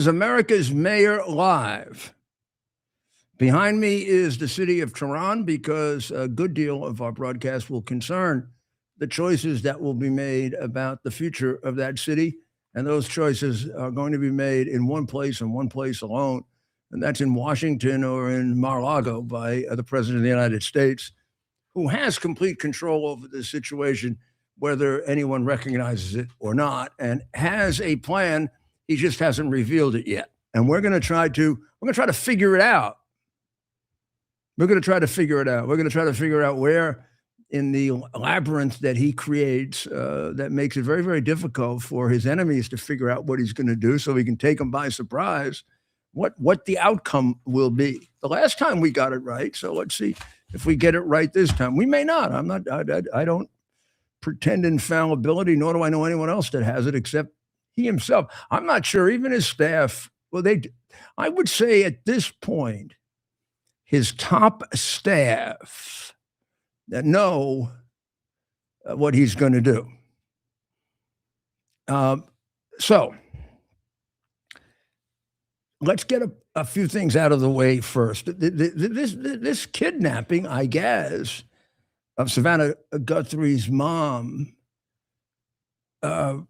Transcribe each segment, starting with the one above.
America's Mayor Live. Behind me is the city of Tehran because a good deal of our broadcast will concern the choices that will be made about the future of that city. And those choices are going to be made in one place and one place alone. And that's in Washington or in Mar-a-Lago by the President of the United States, who has complete control over the situation, whether anyone recognizes it or not, and has a plan. He just hasn't revealed it yet. And we're going to try to figure it out. We're going to try to figure it out. We're going to try to figure out where in the labyrinth that he creates that makes it very, very difficult for his enemies to figure out what he's going to do so he can take them by surprise, what the outcome will be. The last time we got it right, so let's see if we get it right this time. We may not. I don't pretend infallibility, nor do I know anyone else that has it except he himself. I'm not sure even his staff. Well, I would say at this point, his top staff that know what he's going to do. So let's get a few things out of the way first. This kidnapping, I guess, of Savannah Guthrie's mom, this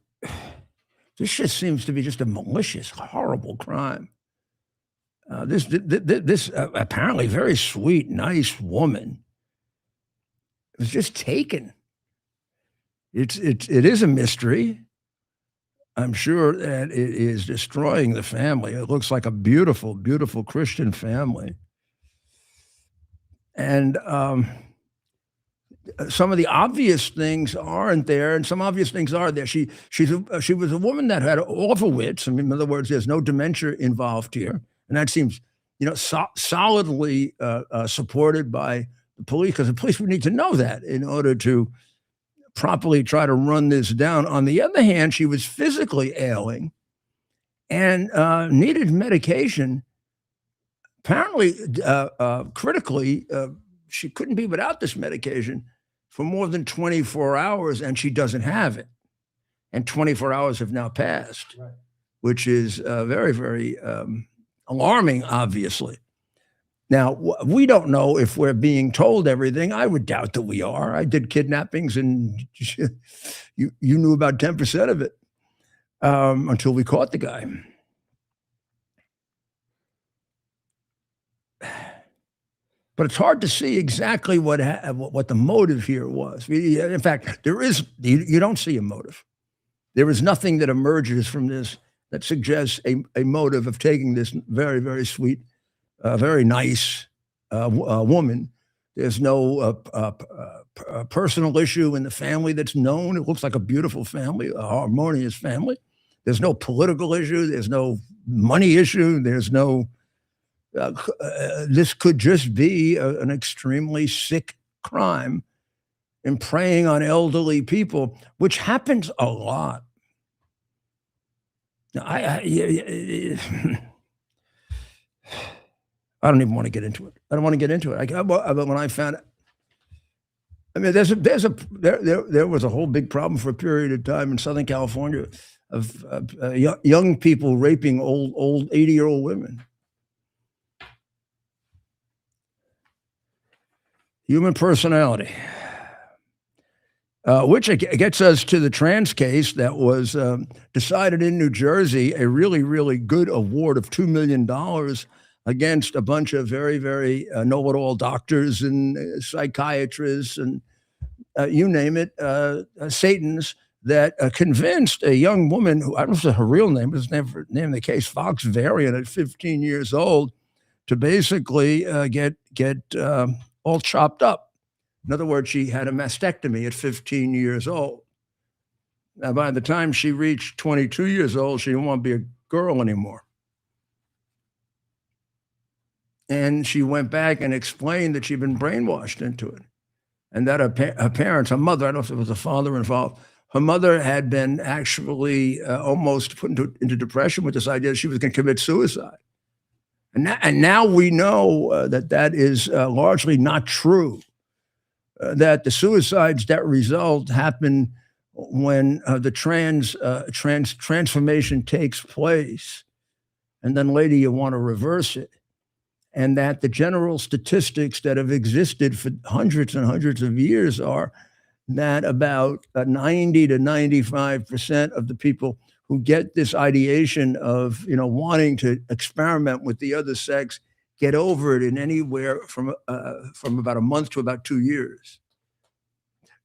just seems to be just a malicious, horrible crime. This apparently very sweet, nice woman was just taken. It is a mystery. I'm sure that it is destroying the family. It looks like a beautiful, beautiful Christian family. And some of the obvious things aren't there, and some obvious things are there. She was a woman that had all of her wits. I mean, in other words, there's no dementia involved here. And that seems, solidly supported by the police, because the police would need to know that in order to properly try to run this down. On the other hand, she was physically ailing and needed medication. Apparently, critically, she couldn't be without this medication for more than 24 hours, and she doesn't have it. And 24 hours have now passed, right, which is very, very alarming, obviously. Now, we don't know if we're being told everything. I would doubt that we are. I did kidnappings, and you knew about 10% of it until we caught the guy. But it's hard to see exactly what the motive here was. In fact, you don't see a motive. There is nothing that emerges from this that suggests a motive of taking this very, very sweet, very nice woman. There's no personal issue in the family that's known. It looks like a beautiful family, a harmonious family. There's no political issue. There's no money issue. There's no, this could just be an extremely sick crime and preying on elderly people, which happens a lot. I don't even want to get into it. I don't want to get into it. When I found it, I mean, there was a whole big problem for a period of time in Southern California of young people raping old 80-year-old women. Human personality. Which gets us to the trans case that was decided in New Jersey, a really, really good award of $2 million against a bunch of very, very know-it-all doctors and psychiatrists and you name it, Satans, that convinced a young woman who, I don't know if her real name, was never named the case, Fox Variant, at 15 years old, to basically get all chopped up. In other words, she had a mastectomy at 15 years old. Now, by the time she reached 22 years old, she didn't want to be a girl anymore. And she went back and explained that she'd been brainwashed into it. And that her parents, her mother, I don't know if there was a father involved, her mother had been actually almost put into depression with this idea that she was going to commit suicide. And now we know that is largely not true. That the suicides that result happen when the transformation takes place and then later you want to reverse it. And that the general statistics that have existed for hundreds and hundreds of years are that about 90 to 95% of the people who get this ideation of, wanting to experiment with the other sex get over it in anywhere from about a month to about 2 years.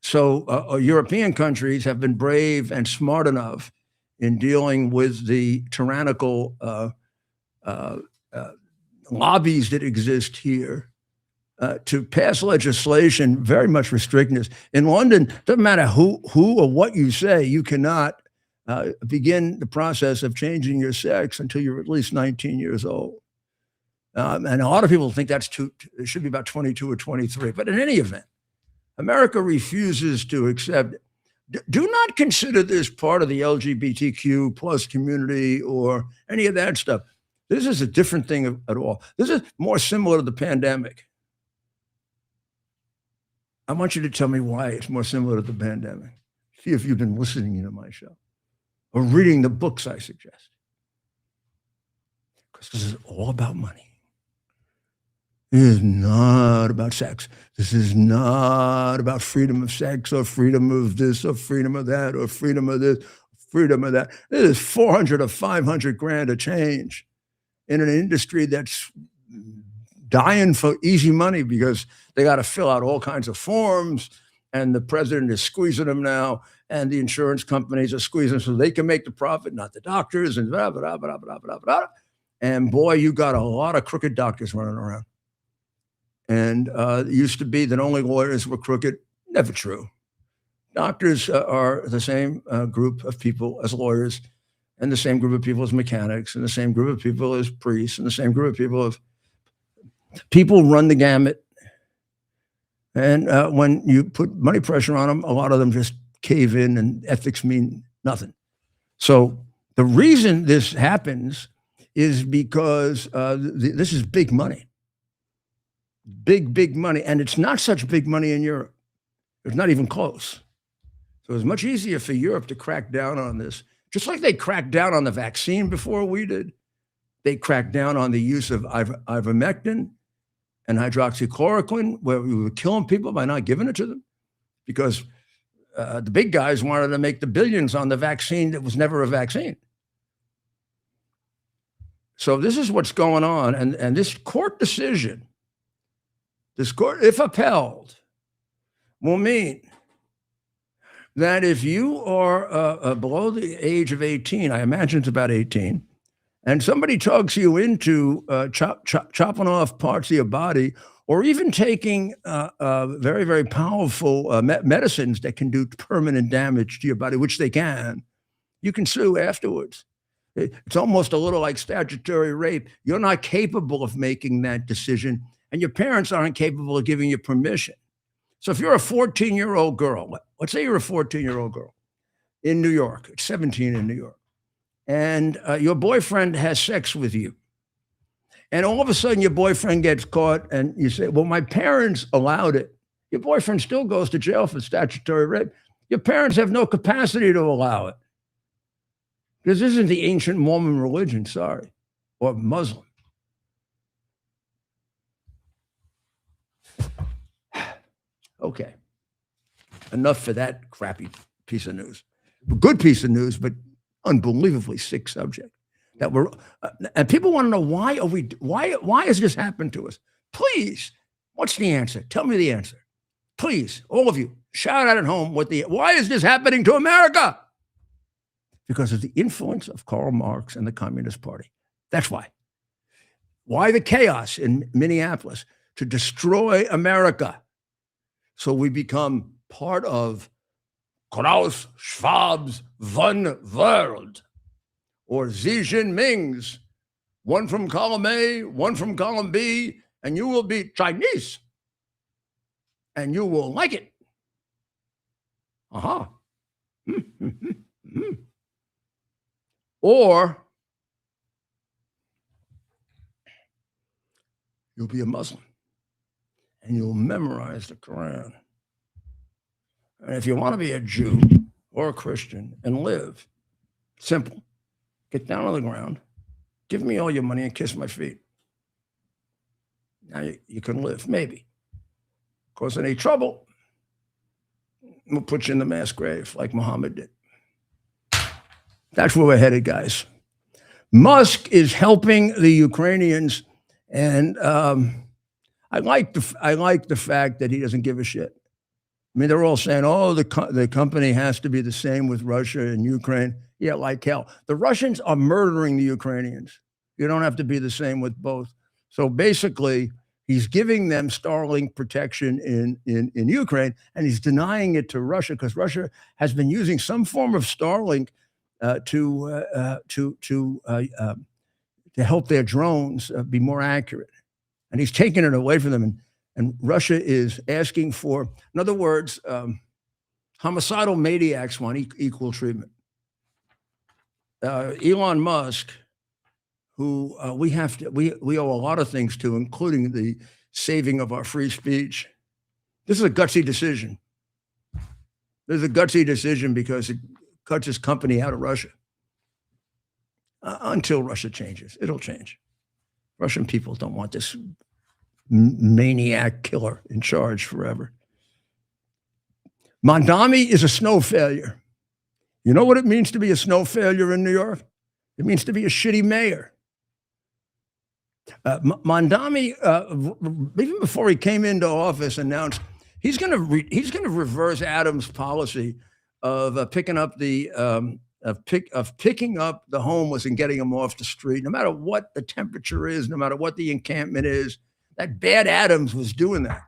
So European countries have been brave and smart enough in dealing with the tyrannical lobbies that exist here to pass legislation very much restricting this. In London, doesn't matter who or what you say, you cannot begin the process of changing your sex until you're at least 19 years old. And a lot of people think it should be about 22 or 23. But in any event, America refuses to accept it. Do not consider this part of the LGBTQ plus community or any of that stuff. This is a different thing at all. This is more similar to the pandemic. I want you to tell me why it's more similar to the pandemic. See if you've been listening to my show or reading the books I suggest. Because this is all about money. It is not about sex. This is not about freedom of sex or freedom of this or freedom of that or freedom of this, freedom of that. This is 400 or 500 grand a change in an industry that's dying for easy money because they got to fill out all kinds of forms, and the president is squeezing them now, and the insurance companies are squeezing them so they can make the profit, not the doctors, and blah, blah, blah, blah, blah, blah. And boy, you got a lot of crooked doctors running around. And it used to be that only lawyers were crooked. Never true. Doctors are the same group of people as lawyers, and the same group of people as mechanics, and the same group of people as priests, and the same group of people run the gamut. And when you put money pressure on them, a lot of them just cave in, and ethics mean nothing. So the reason this happens is because this is big money. Big money. And it's not such big money in Europe. It's not even close. So it's much easier for Europe to crack down on this. Just like they cracked down on the vaccine before we did. They cracked down on the use of ivermectin and hydroxychloroquine, where we were killing people by not giving it to them. Because the big guys wanted to make the billions on the vaccine that was never a vaccine. So this is what's going on. And this court decision, this court, if upheld, will mean that if you are below the age of 18, I imagine it's about 18, and somebody tugs you into chopping off parts of your body, or even taking very, very powerful medicines that can do permanent damage to your body, which they can, you can sue afterwards. It's almost a little like statutory rape. You're not capable of making that decision, and your parents aren't capable of giving you permission. So if you're a 14-year-old girl, let's say you're a 14-year-old girl in New York, 17 in New York, and your boyfriend has sex with you, and all of a sudden your boyfriend gets caught, and you say, well, my parents allowed it. Your boyfriend still goes to jail for statutory rape. Your parents have no capacity to allow it. This isn't the ancient Mormon religion, sorry, or Muslim. Okay, enough for that crappy piece of news. Good piece of news, but unbelievably sick subject. That we're and people want to know why has this happened to us? Please, what's the answer? Tell me the answer. Please, all of you, shout out at home why is this happening to America? Because of the influence of Karl Marx and the Communist Party. That's why. Why the chaos in Minneapolis? To destroy America. So we become part of Klaus Schwab's One World, or Xi Jinping's, one from column A, one from column B, and you will be Chinese. And you will like it. Uh-huh. Or you'll be a Muslim and you'll memorize the Quran. And if you want to be a Jew or a Christian and live, simple, get down on the ground Give me all your money and kiss my feet. Now you can live, maybe. Cause any trouble, we'll put you in the mass grave like Muhammad did. That's where we're headed, guys. Musk is helping the Ukrainians, and I like the fact that he doesn't give a shit. I mean, they're all saying, "Oh, the company has to be the same with Russia and Ukraine." Yeah, like hell. The Russians are murdering the Ukrainians. You don't have to be the same with both. So basically, he's giving them Starlink protection in Ukraine, and he's denying it to Russia because Russia has been using some form of Starlink to help their drones be more accurate. And he's taking it away from them. And Russia is asking for, in other words, homicidal maniacs want equal treatment. Elon Musk, who we owe a lot of things to, including the saving of our free speech. This is a gutsy decision. This is a gutsy decision because it cuts his company out of Russia. Until Russia changes, it'll change. Russian people don't want this maniac killer in charge forever. Mondami is a snow failure. You know what it means to be a snow failure in New York? It means to be a shitty mayor. Mondami, even before he came into office, announced he's going to reverse Adams' policy of picking up the homeless and getting them off the street, no matter what the temperature is, no matter what the encampment is. That bad Adams was doing that.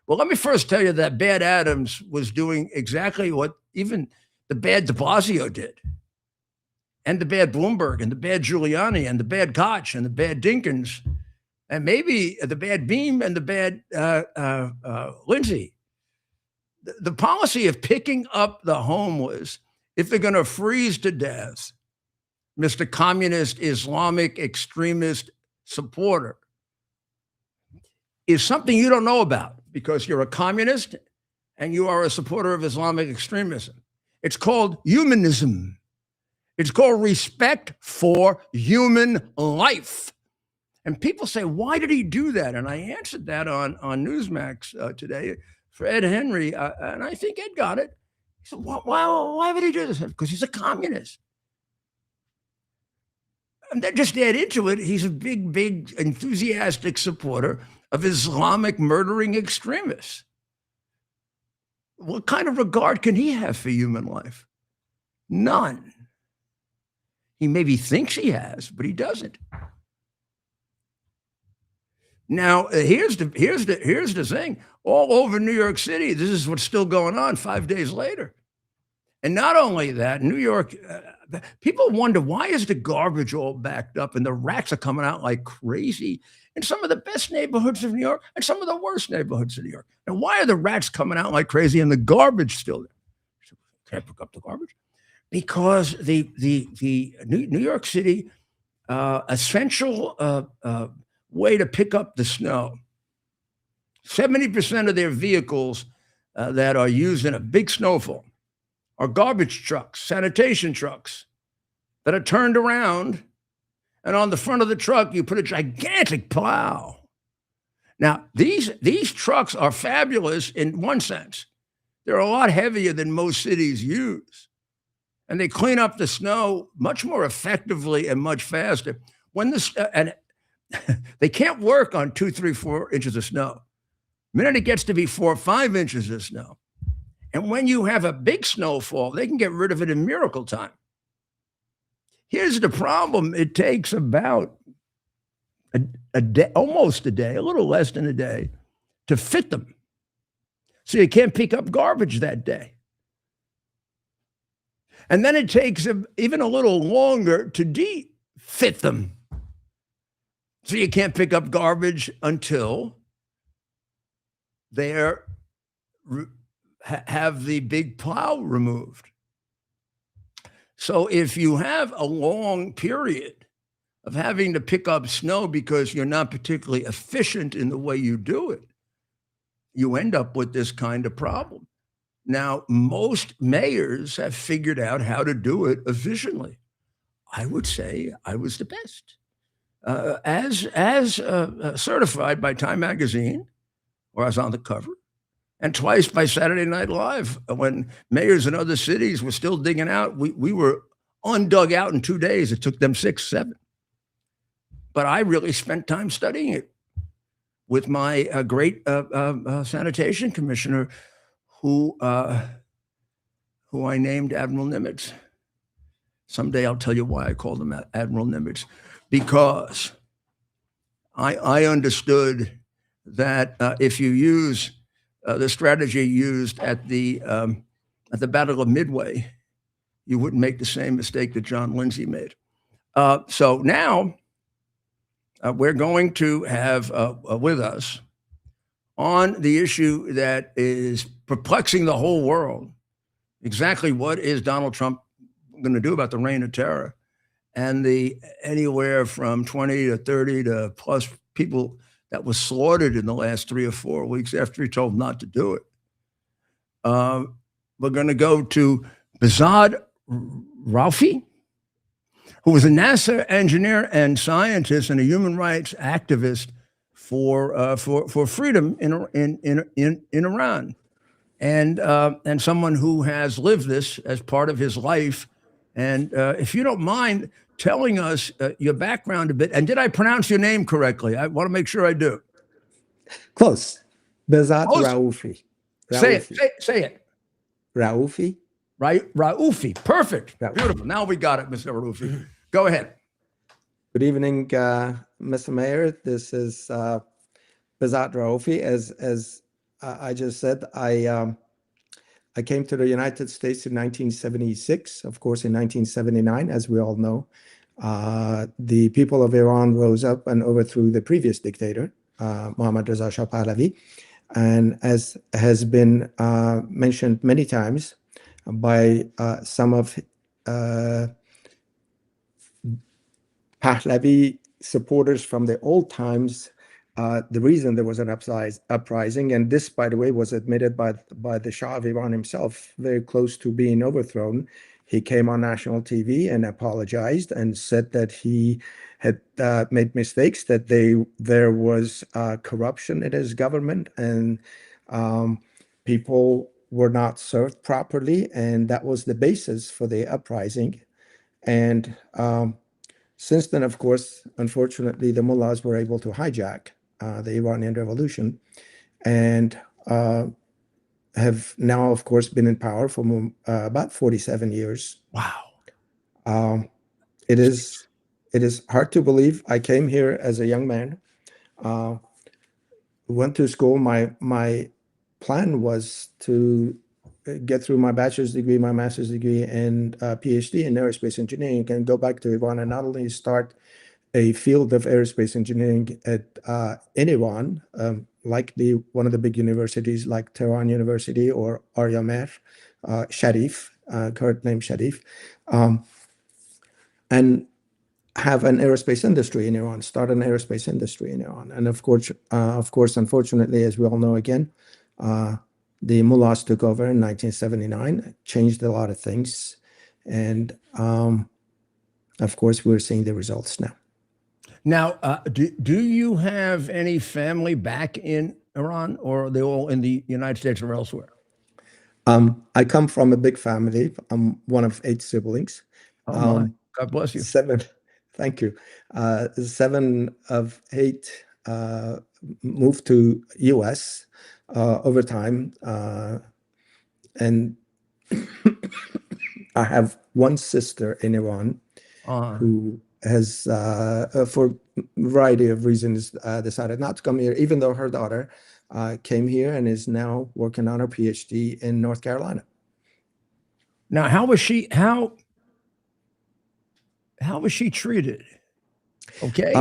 Well, let me first tell you that bad Adams was doing exactly what even the bad de Blasio did, and the bad Bloomberg, and the bad Giuliani, and the bad Koch, and the bad Dinkins, and maybe the bad Beam, and the bad Lindsay. The policy of picking up the homeless, if they're going to freeze to death, Mr. Communist, Islamic, extremist supporter, is something you don't know about because you're a communist and you are a supporter of Islamic extremism. It's called humanism. It's called respect for human life. And people say, why did he do that? And I answered that on Newsmax today for Ed Henry, and I think Ed got it. He said, why would he do this? Because he's a communist. And then just add into it, he's a big, enthusiastic supporter of Islamic murdering extremists. What kind of regard can he have for human life? None. He maybe thinks he has, but he doesn't. Now, here's the thing. All over New York City, this is what's still going on 5 days later. And not only that, New York, people wonder, why is the garbage all backed up and the rats are coming out like crazy in some of the best neighborhoods of New York and some of the worst neighborhoods of New York? And why are the rats coming out like crazy and the garbage still there? Can't pick up the garbage? Because the New York City essential way to pick up the snow, 70% of their vehicles that are used in a big snowfall are garbage trucks, sanitation trucks that are turned around, and on the front of the truck, you put a gigantic plow. Now, these trucks are fabulous in one sense. They're a lot heavier than most cities use, and they clean up the snow much more effectively and much faster. When and they can't work on 2, 3, 4 inches of snow. The minute it gets to be 4 or 5 inches of snow, and when you have a big snowfall, they can get rid of it in miracle time. Here's the problem. It takes about a day, almost a day, a little less than a day, to fit them. So you can't pick up garbage that day. And then it takes even a little longer to de-fit them. So you can't pick up garbage until they're have the big plow removed. So if you have a long period of having to pick up snow because you're not particularly efficient in the way you do it, you end up with this kind of problem. Now, most mayors have figured out how to do it efficiently. I would say I was the best. As certified by Time Magazine, where I was on the cover, and twice by Saturday Night Live, when mayors in other cities were still digging out. We were undug out in 2 days. It took them 6, 7. But I really spent time studying it with my great sanitation commissioner, who I named Admiral Nimitz. Someday I'll tell you why I called him Admiral Nimitz, because I understood that if you use the strategy used at the Battle of Midway, you wouldn't make the same mistake that John Lindsay made. So now we're going to have with us on the issue that is perplexing the whole world. Exactly what is Donald Trump going to do about the reign of terror and the anywhere from 20 to 30 to plus people that was slaughtered in the last 3 or 4 weeks after he told not to do it. We're going to go to Behzad Raoufi, who was a NASA engineer and scientist and a human rights activist for freedom in Iran, and someone who has lived this as part of his life. And if you don't mind telling us your background a bit, and did I pronounce your name correctly? I want to make sure I do. Close. Behzad Raoufi. Say it. Raoufi. Right, Raoufi. Perfect. Raoufi. Beautiful. Now we got it, Mr. Raoufi. Go ahead. Good evening, Mr. Mayor. This is Behzad Raoufi. As I just said, I came to the United States in 1976. Of course, in 1979, as we all know, the people of Iran rose up and overthrew the previous dictator, Mohammad Reza Shah Pahlavi. And as has been mentioned many times by some of Pahlavi supporters from the old times, the reason there was an uprising, and this, by the way, was admitted by the Shah of Iran himself, very close to being overthrown. He came on national TV and apologized and said that he had made mistakes, that there was corruption in his government, and people were not served properly, and that was the basis for the uprising. And since then, of course, unfortunately, the mullahs were able to hijack the Iranian Revolution, and have now, of course, been in power for about 47 years. Wow. It is hard to believe. I came here as a young man, went to school. My plan was to get through my bachelor's degree, my master's degree, and PhD in aerospace engineering, and go back to Iran and not only start a field of aerospace engineering in Iran, like one of the big universities like Tehran University or Aryamer, Sharif, current name Sharif, and have an aerospace industry in Iran, start an aerospace industry in Iran. And of course, unfortunately, as we all know again, the mullahs took over in 1979, changed a lot of things. And of course, we're seeing the results now. Now, do you have any family back in Iran, or are they all in the United States or elsewhere? I come from a big family. I'm one of 8 siblings. Oh, my. God bless you. 7. Thank you. 7 of 8 moved to U.S. Over time. And I have one sister in Iran who has, for a variety of reasons, decided not to come here, even though her daughter came here and is now working on her PhD in North Carolina. Now, how was she treated? Okay.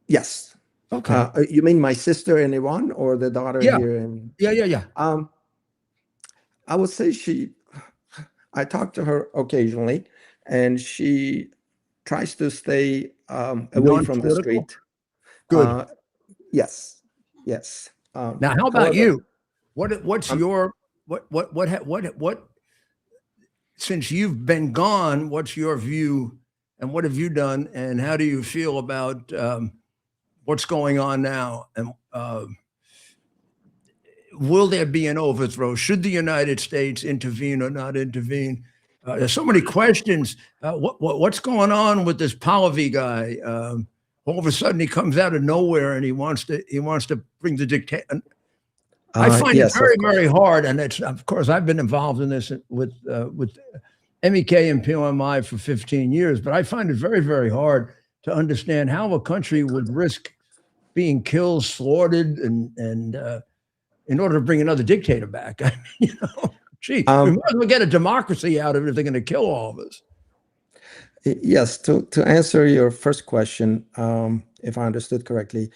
Yes. Okay. You mean my sister in Iran or the daughter here in? Yeah. I would say I talk to her occasionally, and she tries to stay away from the street. Good. Yes. Now, how about you? What's your since you've been gone, what's your view and what have you done, and how do you feel about what's going on now? And will there be an overthrow? Should the United States intervene or not intervene? There's so many questions. What's going on with this Pahlavi guy? All of a sudden, he comes out of nowhere and he wants to bring the dictator. I find yes, it very, very hard, and it's, of course, I've been involved in this with MEK and PMI for 15 years, but I find it very, very hard to understand how a country would risk being killed, slaughtered, and in order to bring another dictator back. I mean, gee, we might as well get a democracy out of it if they're going to kill all of us. Yes, to answer your first question, if I understood correctly,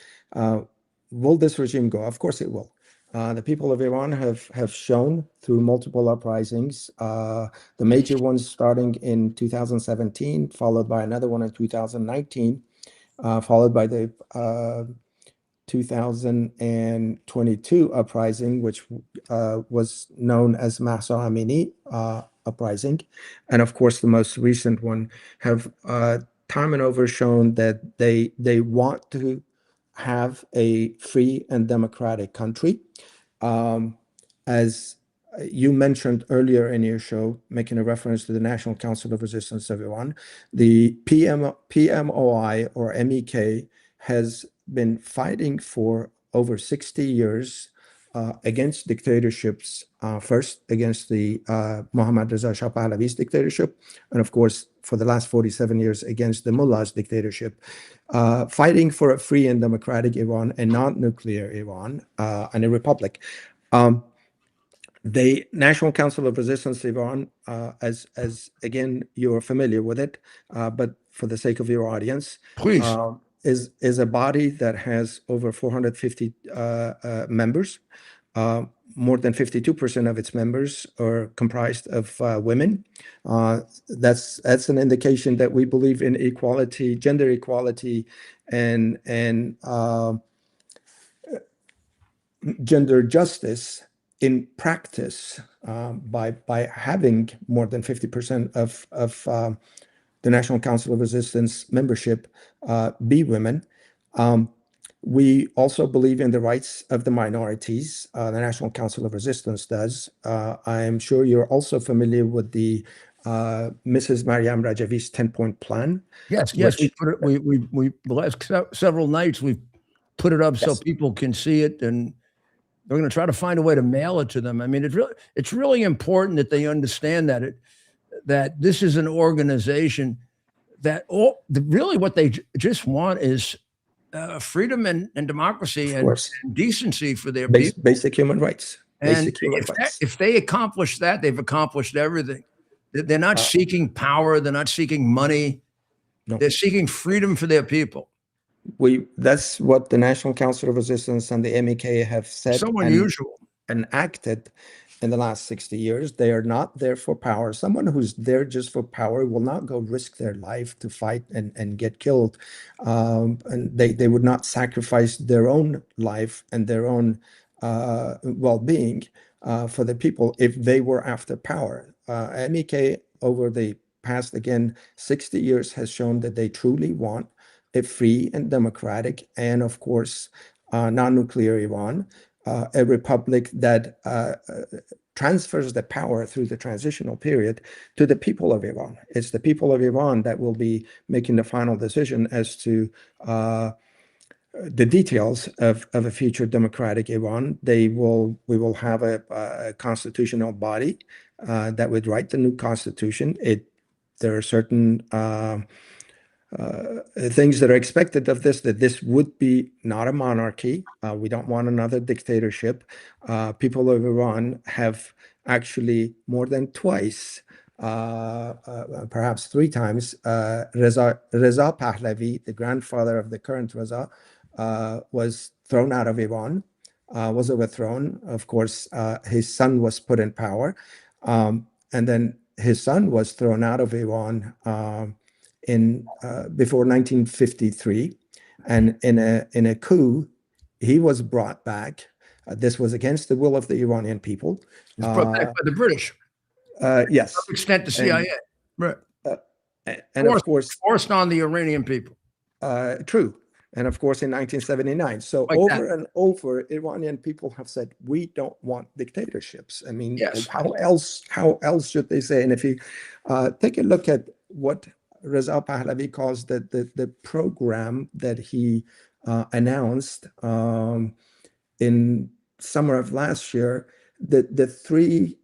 will this regime go? Of course it will. The people of Iran have shown through multiple uprisings, the major ones starting in 2017, followed by another one in 2019, followed by the 2022 uprising, which was known as Mahsa Amini uprising. And of course, the most recent one have time and over shown that they want to have a free and democratic country. As you mentioned earlier in your show, making a reference to the National Council of Resistance of Iran, the PMOI or MEK has been fighting for over 60 years against dictatorships, first against the Mohammad Reza Shah Pahlavi's dictatorship, and of course, for the last 47 years against the mullah's dictatorship, fighting for a free and democratic Iran, a non-nuclear Iran, and a republic. The National Council of Resistance Iran, as again, you're familiar with it, but for the sake of your audience, please, is a body that has over 450 members. More than 52% of its members are comprised of women. That's an indication that we believe in equality, gender equality, and gender justice in practice by having more than 50% of the National Council of Resistance membership be women. We also believe in the rights of the minorities. The National Council of Resistance does. I'm sure you're also familiar with the Mrs. Mariam Rajavi's 10-point plan. Yes, we put it. We the last several nights we've put it up so people can see it, and they're going to try to find a way to mail it to them. I mean, it's really important that they understand that this is an organization that really what they just want is freedom and democracy and decency for their people. Basic human rights. And if they accomplish that, they've accomplished everything. They're not seeking power. They're not seeking money. No. They're seeking freedom for their people. That's what the National Council of Resistance and the MEK have said. So unusual. And acted in the last 60 years. They are not there for power. Someone who's there just for power will not go risk their life to fight and get killed. And they would not sacrifice their own life and their own well-being for the people if they were after power. MEK over the past, again, 60 years has shown that they truly want a free and democratic and, of course, non-nuclear Iran, a republic that transfers the power through the transitional period to the people of Iran. It's the people of Iran that will be making the final decision as to the details of a future democratic Iran. We will have a constitutional body that would write the new constitution. There are certain things that are expected of this, that this would be not a monarchy. We don't want another dictatorship. People of Iran have actually more than twice, perhaps 3 times, Reza Pahlavi, the grandfather of the current Reza, was thrown out of Iran, was overthrown. Of course, his son was put in power. And then his son was thrown out of Iran before 1953, and in a coup, he was brought back. This was against the will of the Iranian people. It was brought back by the British. Yes. To some extent, the CIA. Right. And of course, forced on the Iranian people. true. And of course, in 1979. So Like that. over and over, Iranian people have said, we don't want dictatorships. I mean, Yes. how else should they say? And if you take a look at what Reza Pahlavi calls the program that he announced in summer of last year, the three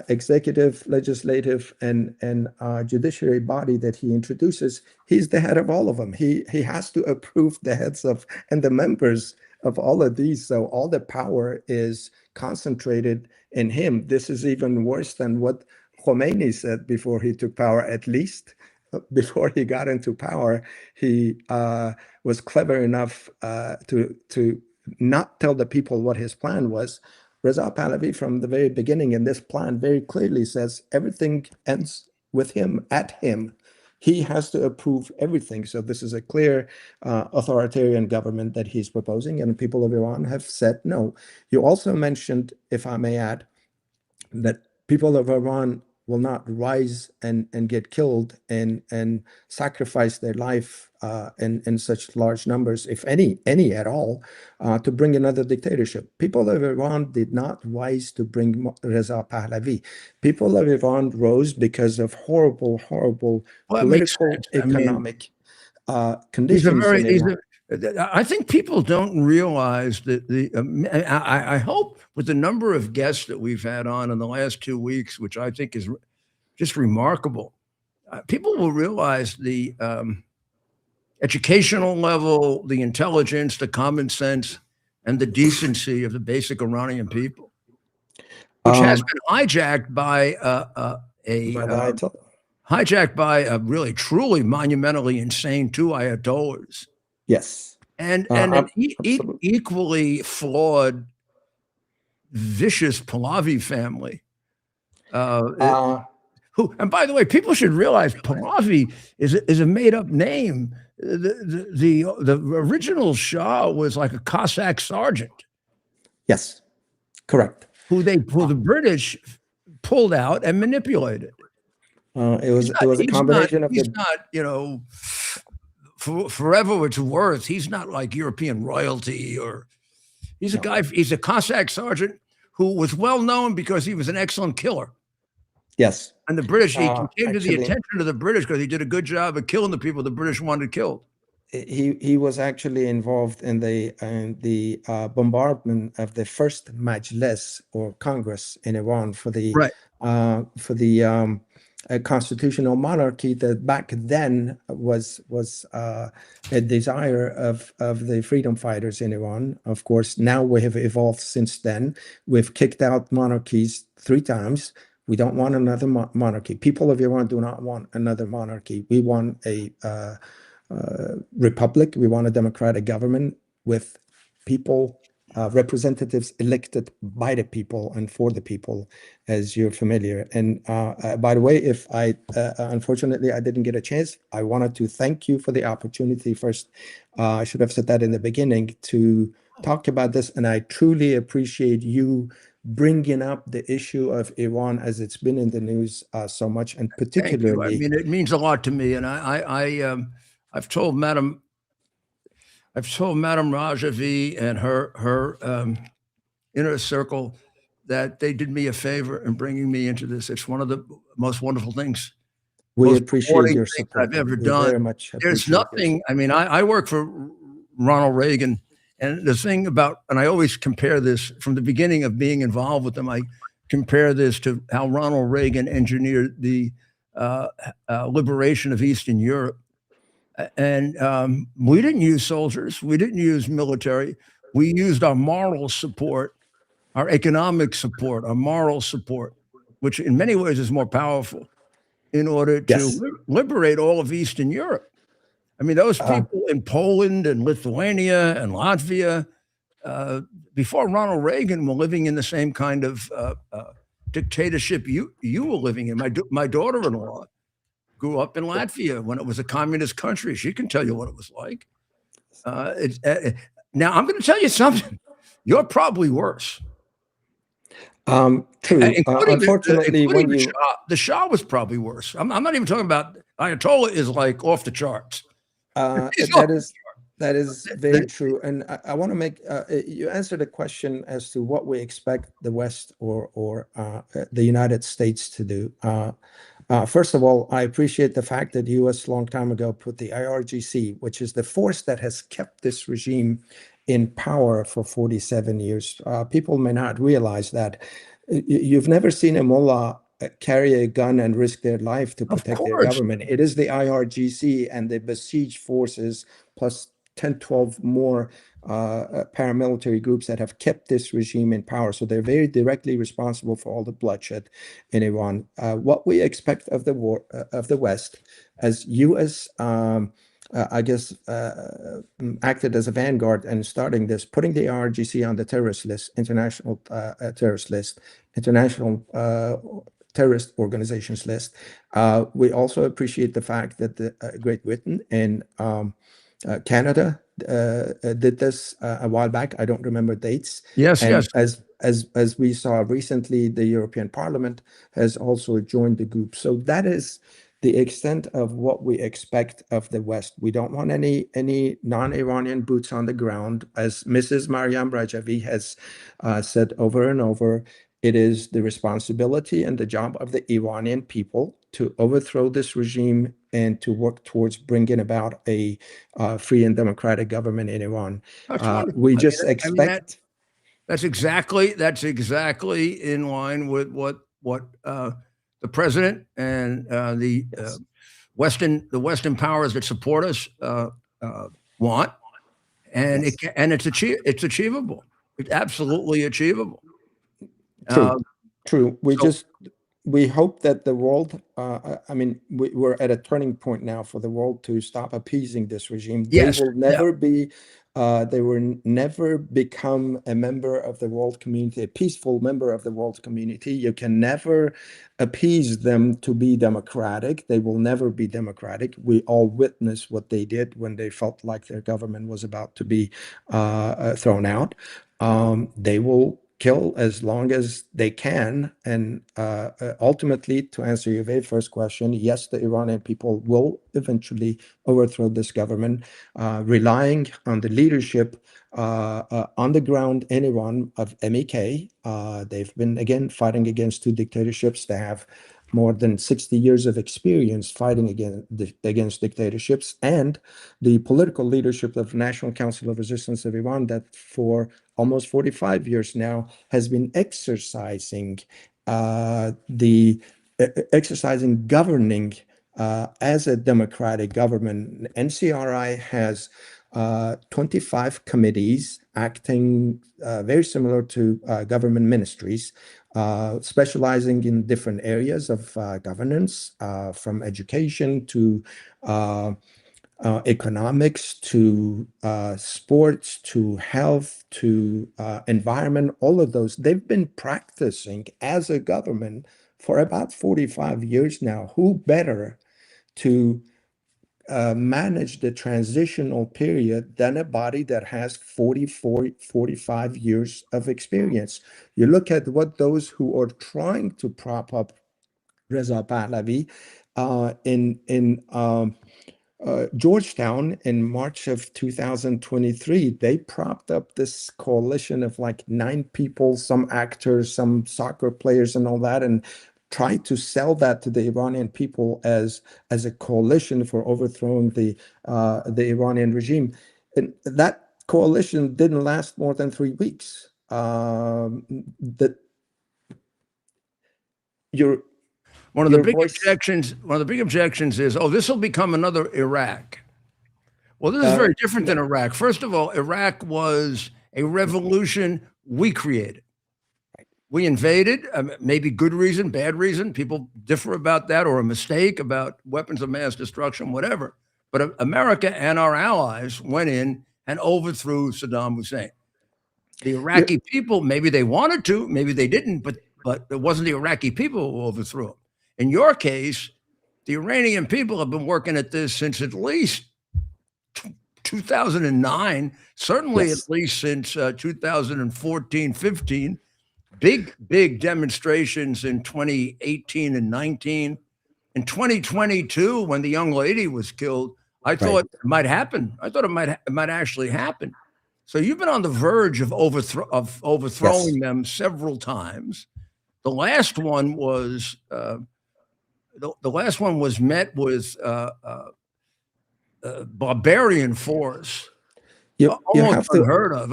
executive, legislative, and judiciary body that he introduces, he's the head of all of them. He has to approve the heads of and the members of all of these. So all the power is concentrated in him. This is even worse than what Khomeini said before he took power. At least before he got into power, he was clever enough to not tell the people what his plan was. Reza Pahlavi, from the very beginning in this plan, very clearly says everything ends with him, at him. He has to approve everything. So this is a clear authoritarian government that he's proposing, and the people of Iran have said no. You also mentioned, if I may add, that people of Iran will not rise and get killed and sacrifice their life in such large numbers, if any at all, to bring another dictatorship. People of Iran did not rise to bring Reza Pahlavi. People of Iran rose because of horrible political, economic conditions in Iran. I think people don't realize that I hope with the number of guests that we've had on in the last 2 weeks, which I think is just remarkable, people will realize the educational level, the intelligence, the common sense, and the decency of the basic Iranian people, which has been hijacked by a really truly monumentally insane two ayatollahs. Yes. And an equally flawed, vicious Pahlavi family. Who, and by the way, people should realize Pahlavi is a made up name. The original Shah was like a Cossack sergeant. Yes, correct. Who the British pulled out and manipulated. It was a combination of he's not, you know, forever it's worth. He's not like European royalty, or he's a guy. He's a Cossack sergeant who was well known because he was an excellent killer. Yes. And the British, he came to the attention of the British because he did a good job of killing the people the British wanted killed. He was actually involved in the bombardment of the first Majlis, or Congress, in Iran for the constitutional monarchy that back then was a desire of the freedom fighters in Iran. Of course, now we have evolved since then. We've kicked out monarchies 3 times. We don't want another monarchy. People of Iran do not want another monarchy. We want a republic. We want a democratic government with people, representatives elected by the people and for the people, as you're familiar. And by the way, if unfortunately I didn't get a chance, I wanted to thank you for the opportunity first. I should have said that in the beginning, to talk about this. And I truly appreciate you bringing up the issue of Iran as it's been in the news so much, and particularly. I mean, it means a lot to me, and I've told Madam Rajavi and her inner circle that they did me a favor in bringing me into this. It's one of the most wonderful things. We appreciate your support. I've ever done. Very much. There's nothing. I mean, I work for Ronald Reagan. And the thing about, and I always compare this from the beginning of being involved with them, I compare this to how Ronald Reagan engineered the liberation of Eastern Europe. And we didn't use soldiers. We didn't use military. We used our moral support, our economic support, our moral support, which in many ways is more powerful, in order to liberate all of Eastern Europe. I mean, those people in Poland and Lithuania and Latvia, before Ronald Reagan, were living in the same kind of dictatorship you were living in. My daughter-in-law grew up in Latvia when it was a communist country. She can tell you what it was like. Now, I'm going to tell you something. You're probably worse. True. Unfortunately, when the Shah was probably worse. I'm not even talking about Ayatollah is like off the charts. He's off That is very true. And I want to make you answer the question as to what we expect the West or the United States to do. First of all, I appreciate the fact that U.S. long time ago put the IRGC, which is the force that has kept this regime in power for 47 years. People may not realize that. You've never seen a mullah carry a gun and risk their life to protect their government. It is the IRGC and the besieged forces plus 10, 12 more paramilitary groups that have kept this regime in power. So they're very directly responsible for all the bloodshed in Iran. What we expect of the war of the West, as U.S. I guess acted as a vanguard and starting this, putting the IRGC on the terrorist list, international terrorist list, international terrorist organizations list. We also appreciate the fact that the Great Britain and Canada did this a while back. I don't remember dates. Yes, and yes. As we saw recently, the European Parliament has also joined the group. So that is the extent of what we expect of the West. We don't want any non-Iranian boots on the ground. As Mrs. Maryam Rajavi has said over and over, it is the responsibility and the job of the Iranian people to overthrow this regime and to work towards bringing about a free and democratic government in Iran. We just expect. That's exactly in line with what the president and the Western powers that support us want, and it's achievable. It's absolutely achievable. True. We hope that the world, I mean, we're at a turning point now for the world to stop appeasing this regime. Yes. They will never be, they will never become a member of the world community, a peaceful member of the world community. You can never appease them to be democratic. They will never be democratic. We all witnessed what they did when they felt like their government was about to be thrown out. They will kill as long as they can. And ultimately, to answer your very first question, yes, the Iranian people will eventually overthrow this government, relying on the leadership on the ground in Iran of MEK. They've been, again, fighting against two dictatorships. They have more than 60 years of experience fighting against dictatorships, and the political leadership of National Council of Resistance of Iran that for almost 45 years now has been exercising governing as a democratic government. NCRI has 25 committees acting very similar to government ministries, specializing in different areas of governance, from education to economics to sports to health to environment, all of those. They've been practicing as a government for about 45 years now. Who better to manage the transitional period than a body that has 45 years of experience? You look at what those who are trying to prop up Reza Pahlavi in Georgetown in March of 2023, they propped up this coalition of like 9 people, some actors, some soccer players and all that, and tried to sell that to the Iranian people as a coalition for overthrowing the Iranian regime. And that coalition didn't last more than 3 weeks. One of the big objections is, oh, this will become another Iraq. Well, this is very different than Iraq. First of all, Iraq was a revolution we created. We invaded, maybe good reason, bad reason. People differ about that, or a mistake about weapons of mass destruction, whatever. But America and our allies went in and overthrew Saddam Hussein. The Iraqi people, maybe they wanted to, maybe they didn't, but it wasn't the Iraqi people who overthrew him. In your case, the Iranian people have been working at this since at least 2009, certainly at least since 2014, 15. Big demonstrations in 2018 and 19. In 2022, when the young lady was killed, I thought it might happen. I thought it might actually happen. So you've been on the verge of overthrowing them several times. The last one was met with barbarian force, You almost have to. unheard of.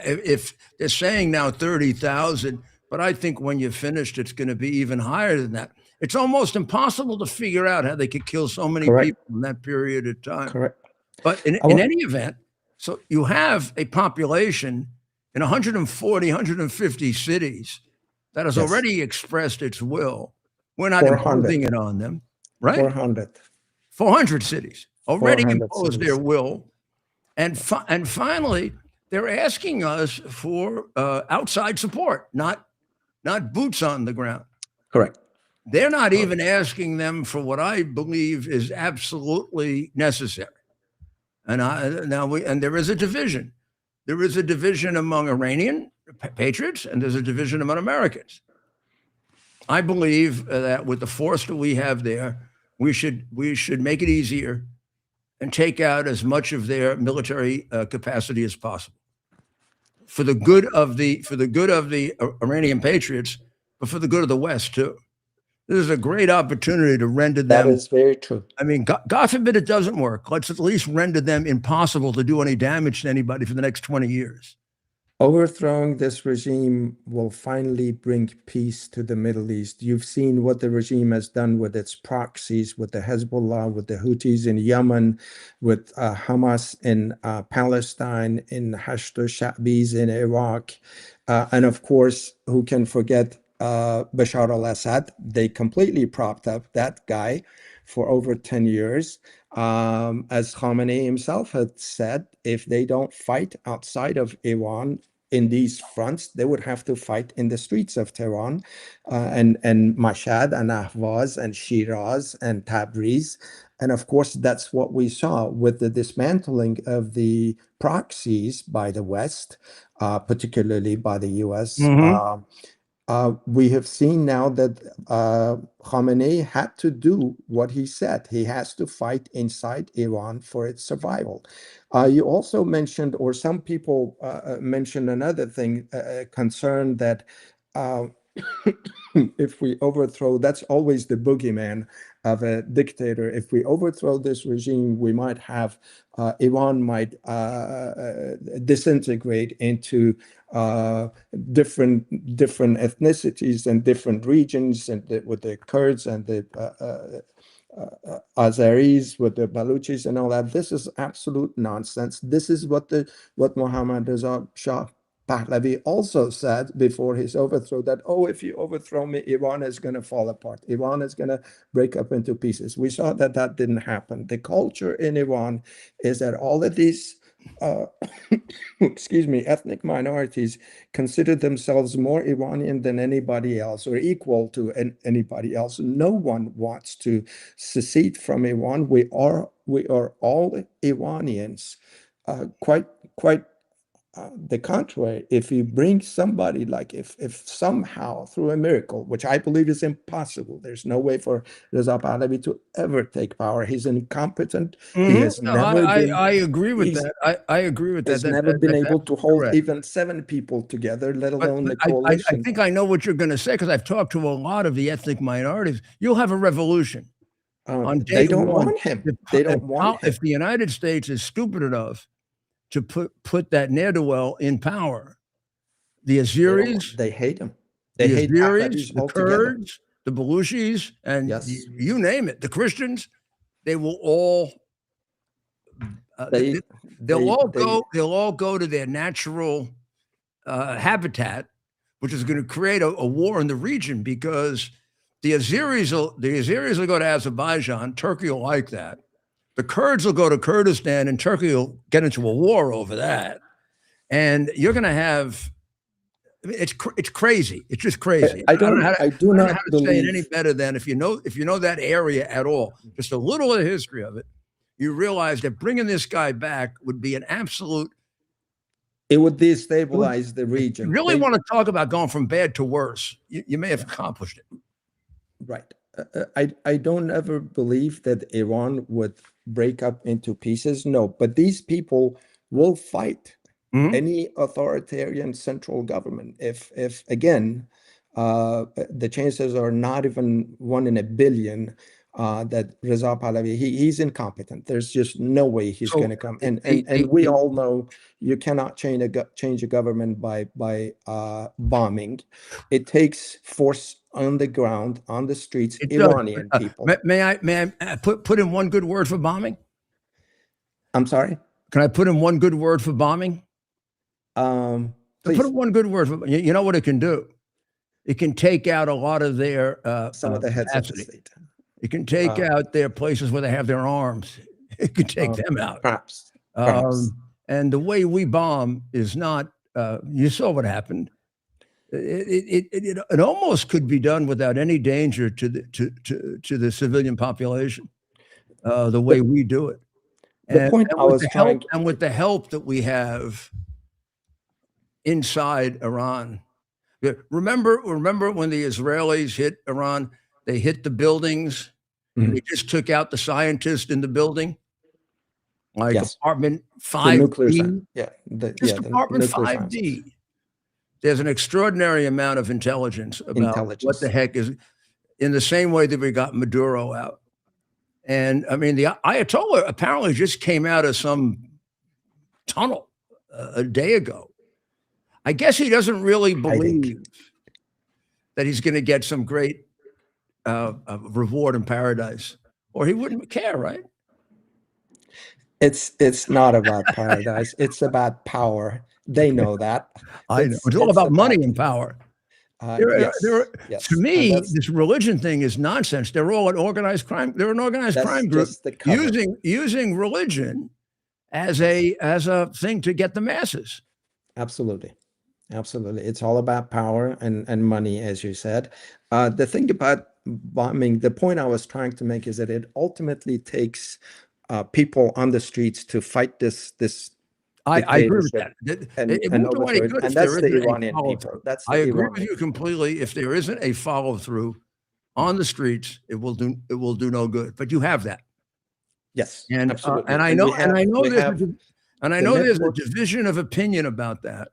If they're saying now 30,000, but I think when you're finished, it's going to be even higher than that. It's almost impossible to figure out how they could kill so many people in that period of time. Correct. But in any event, so you have a population in 140, 150 cities that has already expressed its will. We're not imposing it on them, right? 400 cities already imposed their will. And finally, they're asking us for outside support, not boots on the ground. Correct. They're not even asking them for what I believe is absolutely necessary. And there is a division. There is a division among Iranian patriots, and there's a division among Americans. I believe that with the force that we have there, we should make it easier and take out as much of their military capacity as possible for the good of the Iranian patriots, but for the good of the West too. This is a great opportunity to render them. That is very true. I mean, God forbid it doesn't work. Let's at least render them impossible to do any damage to anybody for the next 20 years. Overthrowing this regime will finally bring peace to the Middle East. You've seen what the regime has done with its proxies, with the Hezbollah, with the Houthis in Yemen, with Hamas in Palestine, in Hashd al-Sha'bis in Iraq. And of course, who can forget Bashar al-Assad? They completely propped up that guy for over 10 years. As Khamenei himself had said, if they don't fight outside of Iran in these fronts, they would have to fight in the streets of Tehran and Mashhad and Ahvaz and Shiraz and Tabriz. And of course, that's what we saw with the dismantling of the proxies by the West, particularly by the US. We have seen now that Khamenei had to do what he said. He has to fight inside Iran for its survival. You also mentioned, or some people mentioned another thing, concern that if we overthrow, that's always the boogeyman of a dictator. If we overthrow this regime, we might have, Iran might disintegrate into different ethnicities and different regions, and with the Kurds and the Azeris, with the Baluchis and all that. This is absolute nonsense. This is what Mohammad Reza Shah Pahlavi also said before his overthrow, that, oh, if you overthrow me, Iran is going to fall apart. Iran is going to break up into pieces. We saw that that didn't happen. The culture in Iran is that all of these ethnic minorities consider themselves more Iranian than anybody else, or equal to anybody else. No one wants to secede from Iran. We are all Iranians. Quite the contrary. If you bring somebody, like if somehow through a miracle, which I believe is impossible, there's no way for Reza Pahlavi to ever take power. He's incompetent. He has never been. I agree with that. I agree with that. He's never been able to hold even 7 people together, let alone the coalition. I think I know what you're going to say, because I've talked to a lot of the ethnic minorities. You'll have a revolution. They don't want him. They don't want him. If the United States is stupid enough to put that ne'er-do-well in power, the Azeris, they hate him. They hate Azeris, the Kurds, the Baluchis, and you name it, the Christians. They will all they'll all go to their natural habitat, which is going to create a war in the region, because the Azeris will go to Azerbaijan. Turkey will like that. The Kurds will go to Kurdistan, and Turkey will get into a war over that. And you're going to have, it's crazy. It's just crazy. I do not say it any better than if you know that area at all, just a little of the history of it, you realize that bringing this guy back would be an absolute. It would destabilize the region. If you really want to talk about going from bad to worse, you may have accomplished it. Right. I don't ever believe that Iran would break up into pieces. No, but these people will fight Mhm. any authoritarian central government. If again, the chances are not even 1 in a billion that Reza Pahlavi, he's incompetent. There's just no way he's going So to come. a, And we all know you cannot change a government by bombing. It takes force on the ground, on the streets, it does. Iranian people. May I put in one good word for bombing? I'm sorry. Can I put in one good word for bombing? Put Please, in one good word for you know what it can do? It can take out a lot of their some of the heads of the capacity. state. It can take out their places where they have their arms. It can take them out. Perhaps, perhaps. Um, and the way we bomb is not. You saw what happened. It almost could be done without any danger to the civilian population. The way The, we do it, the point I was trying. and with the help that we have inside Iran. Yeah, remember when the Israelis hit Iran? They hit the buildings and they just took out the scientists in the building, like Yes, apartment the nuclear science. 5D. Yeah, Just the apartment nuclear sciences. 5D. There's an extraordinary amount of intelligence about what the Intelligence. heck is in the same way that we got Maduro out. And I mean, the Ayatollah apparently just came out of some tunnel a day ago. I guess he doesn't really Hiding. believe that he's going to get some great reward in paradise, or he wouldn't care, right? It's not about paradise. It's about power. They know that. I know. It's all about money and power. Yes, To yes, and me, this religion thing is nonsense. They're all an organized crime. They're an organized that's crime group just the cover. using religion as a thing to get the masses. Absolutely. Absolutely. It's all about power and money, as you said. The thing about bombing, the point I was trying to make is that it ultimately takes people on the streets to fight this I agree with dictatorship that. and It won't do overthrow any it. good And if there that's the isn't a Iranian follow people. through. That's I the agree with Iranian you completely. If there isn't a follow through on the streets, it will do no good. But you have that. Yes, And absolutely. and I And know we have the there's a network. division of opinion about that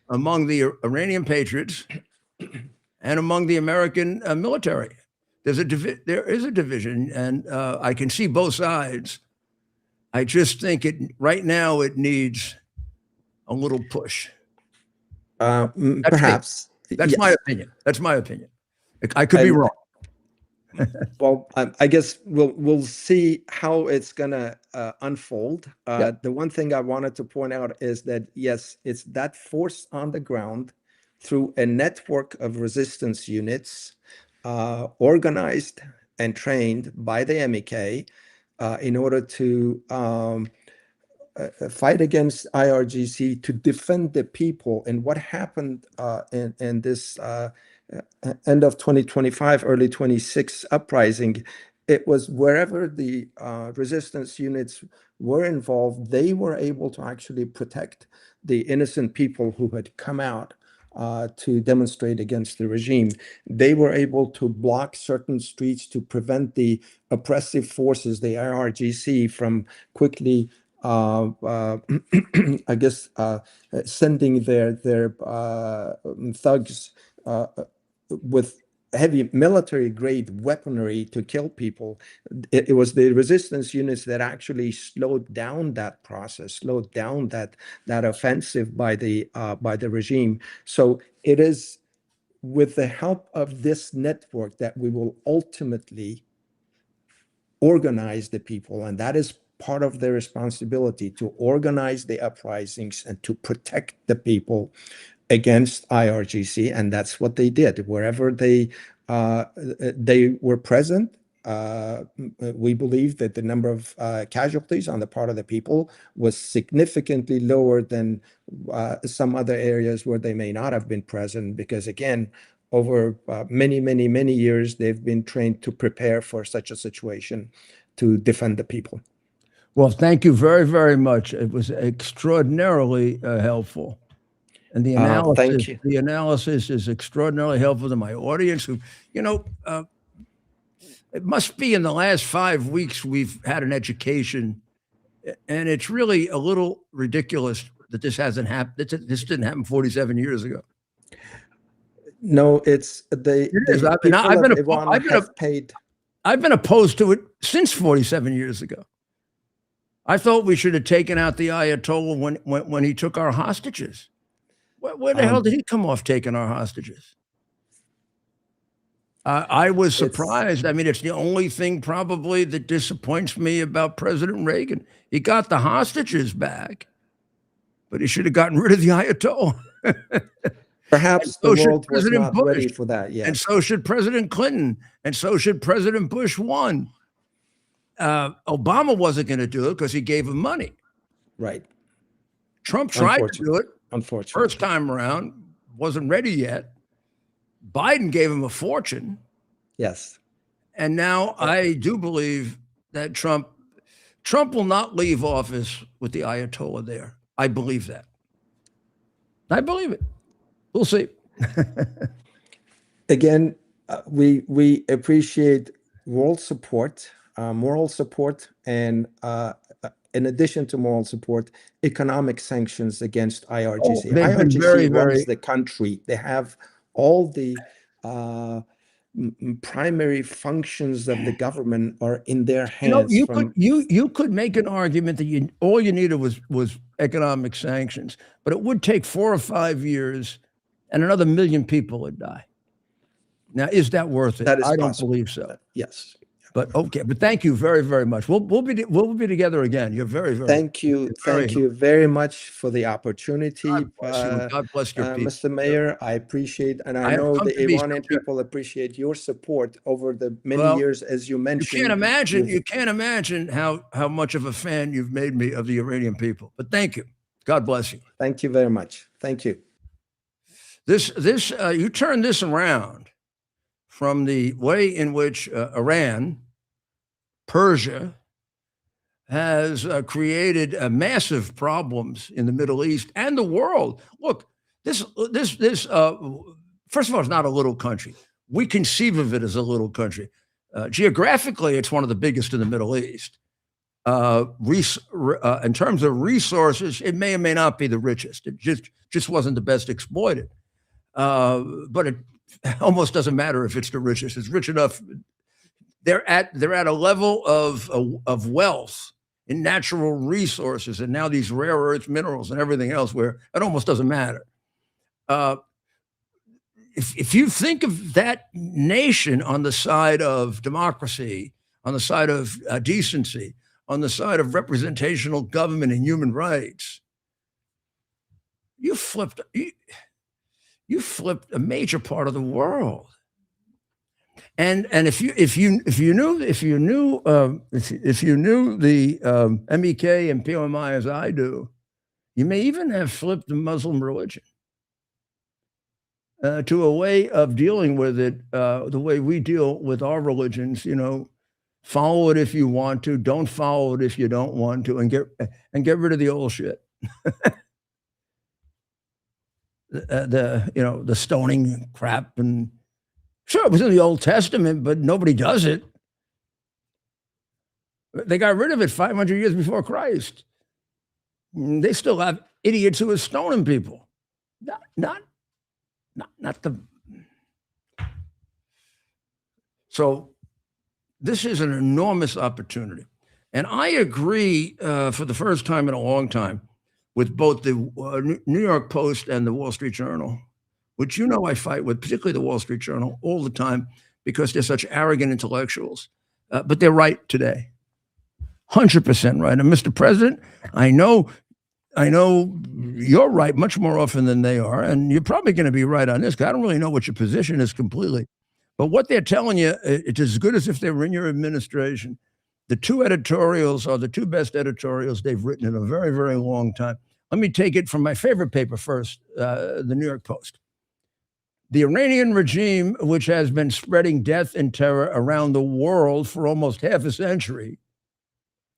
among the Iranian patriots and among the American military. There is a division, and I can see both sides. I just think right now it needs a little push. That's me. Perhaps, That's my yes. opinion. That's my opinion. I could be And wrong. well, I guess we'll see how it's gonna unfold. Yeah. The one thing I wanted to point out is that yes, it's that force on the ground through a network of resistance units, organized and trained by the MEK, in order to fight against IRGC to defend the people. And what happened in this end of 2025, early 26 uprising, it was wherever the resistance units were involved, they were able to actually protect the innocent people who had come out to demonstrate against the regime. They were able to block certain streets to prevent the oppressive forces, the IRGC, from quickly I guess sending their thugs with heavy military grade weaponry to kill people. It was the resistance units that actually slowed down that process, slowed down that offensive by the regime. So it is with the help of this network that we will ultimately organize the people, and that is part of their responsibility, to organize the uprisings and to protect the people against IRGC. And that's what they did wherever they were present. We believe that the number of casualties on the part of the people was significantly lower than some other areas where they may not have been present, because again, over many years, they've been trained to prepare for such a situation to defend the people. Well, thank you very much. It was extraordinarily helpful. And Thank you. the analysis is extraordinarily helpful to my audience who, you know, It must be in the last 5 weeks we've had an education, and it's really a little ridiculous that this hasn't happened. This didn't happen 47 years ago. No, it's It is. the people of Iran have paid. I've been opposed to it since 47 years ago. I thought we should have taken out the Ayatollah when he took our hostages. Where the hell did he come off taking our hostages? I was surprised. I mean, it's the only thing probably that disappoints me about President Reagan. He got the hostages back, but he should have gotten rid of the Ayatollah. Perhaps the world was not ready for that yet. And so should President Clinton, and so should President Bush 1. Obama wasn't going to do it because he gave him money. Right. Trump tried to do it. Unfortunately. First time around, wasn't ready yet. Biden gave him a fortune. Yes. And now I do believe that Trump will not leave office with the Ayatollah there. I believe that. I believe it. We'll see. Again, we appreciate world support, moral support, and in addition to moral support, economic sanctions against IRGC. IRGC runs the country. They have all the primary functions of the government are in their hands. You could make an argument that all you needed was economic sanctions, but it would take 4 or 5 years, and another 1 million people would die. Now, is that worth it? That is I possible. don't believe so. Yes. But okay, but thank you very, very much. We'll be together again. You're very, very. Thank you very much for the opportunity. God bless your people, Mr. Mayor. I appreciate, and I know the Iranian people appreciate your support over the many years, as you mentioned. You can't imagine how much of a fan you've made me of the Iranian people. But thank you. God bless you. Thank you very much. Thank you. You turn this around from the way in which Iran, Persia, has created massive problems in the Middle East and the world. Look, this first of all, it's not a little country. We conceive of it as a little country. Geographically, it's one of the biggest in the Middle East. In terms of resources, it may or may not be the richest. It just wasn't the best exploited. But it almost doesn't matter if it's the richest. It's rich enough. They're at a level of wealth in natural resources, and now these rare earth minerals and everything else, where it almost doesn't matter. If you think of that nation on the side of democracy, on the side of decency, on the side of representational government and human rights, you flipped a major part of the world. And if you knew the MEK and PMI as I do, you may even have flipped the Muslim religion to a way of dealing with it, the way we deal with our religions. Follow it if you want to, don't follow it if you don't want to, and get rid of the old shit. The stoning crap, and sure, it was in the Old Testament, but nobody does it. They got rid of it 500 years before Christ. They still have idiots who are stoning people. Not the. So this is an enormous opportunity, and I agree for the first time in a long time with both the New York Post and the Wall Street Journal, which I fight with, particularly the Wall Street Journal, all the time, because they're such arrogant intellectuals. But they're right today, 100% right. And Mr. President, I know you're right much more often than they are, and you're probably going to be right on this, because I don't really know what your position is completely. But what they're telling you, it's as good as if they were in your administration. The two editorials are the two best editorials they've written in a very, very long time. Let me take it from my favorite paper first, the New York Post. The Iranian regime, which has been spreading death and terror around the world for almost half a century,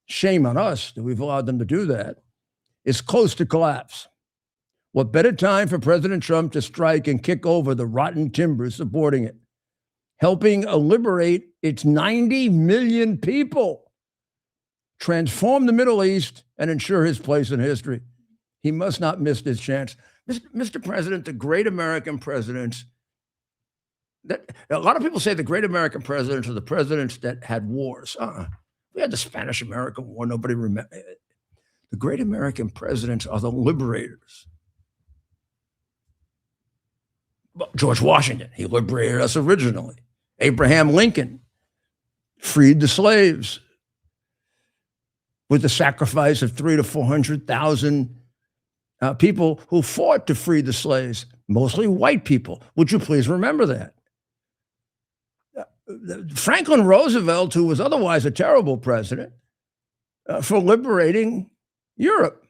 shame on us that we've allowed them to do that, is close to collapse. What better time for President Trump to strike and kick over the rotten timbers supporting it? helping liberate its 90 million people, transform the Middle East, and ensure his place in history. He must not miss this chance. Mr. President, the great American presidents, a lot of people say the great American presidents are the presidents that had wars. We had the Spanish-American War. Nobody remember. The great American presidents are the liberators. George Washington, he liberated us originally. Abraham Lincoln freed the slaves with the sacrifice of 300,000 to 400,000 people who fought to free the slaves, mostly white people. Would you please remember that? Franklin Roosevelt, who was otherwise a terrible president, for liberating Europe.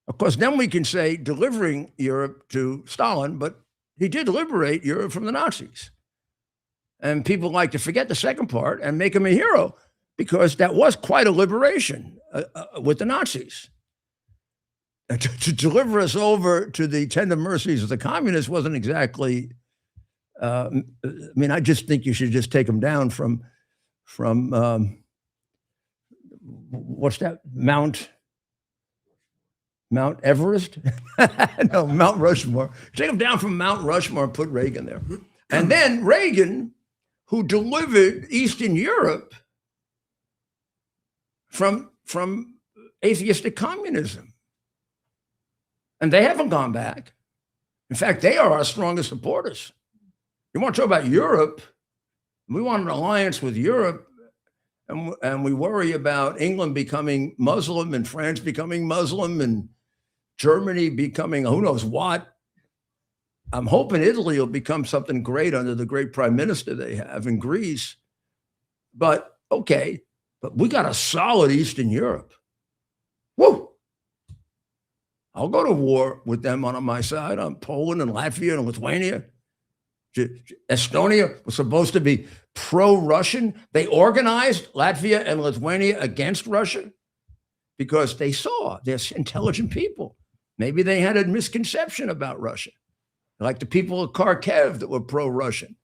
Of course, then we can say delivering Europe to Stalin, but he did liberate Europe from the Nazis. And people like to forget the second part and make him a hero, because that was quite a liberation with the Nazis. To deliver us over to the tender mercies of the communists wasn't exactly, I just think you should just take them down from what's that, Mount Everest? No, Mount Rushmore. Take them down from Mount Rushmore and put Reagan there. And then Reagan, who delivered Eastern Europe from atheistic communism. And they haven't gone back. In fact, they are our strongest supporters. You want to talk about Europe? We want an alliance with Europe, and we worry about England becoming Muslim and France becoming Muslim and Germany becoming who knows what. I'm hoping Italy will become something great under the great prime minister they have in Greece. But okay, but we got a solid Eastern Europe. Woo! I'll go to war with them on my side, on Poland and Latvia and Lithuania. Estonia was supposed to be pro-Russian. They organized Latvia and Lithuania against Russia because they saw they're intelligent people. Maybe they had a misconception about Russia, like the people of Kharkiv that were pro-Russian.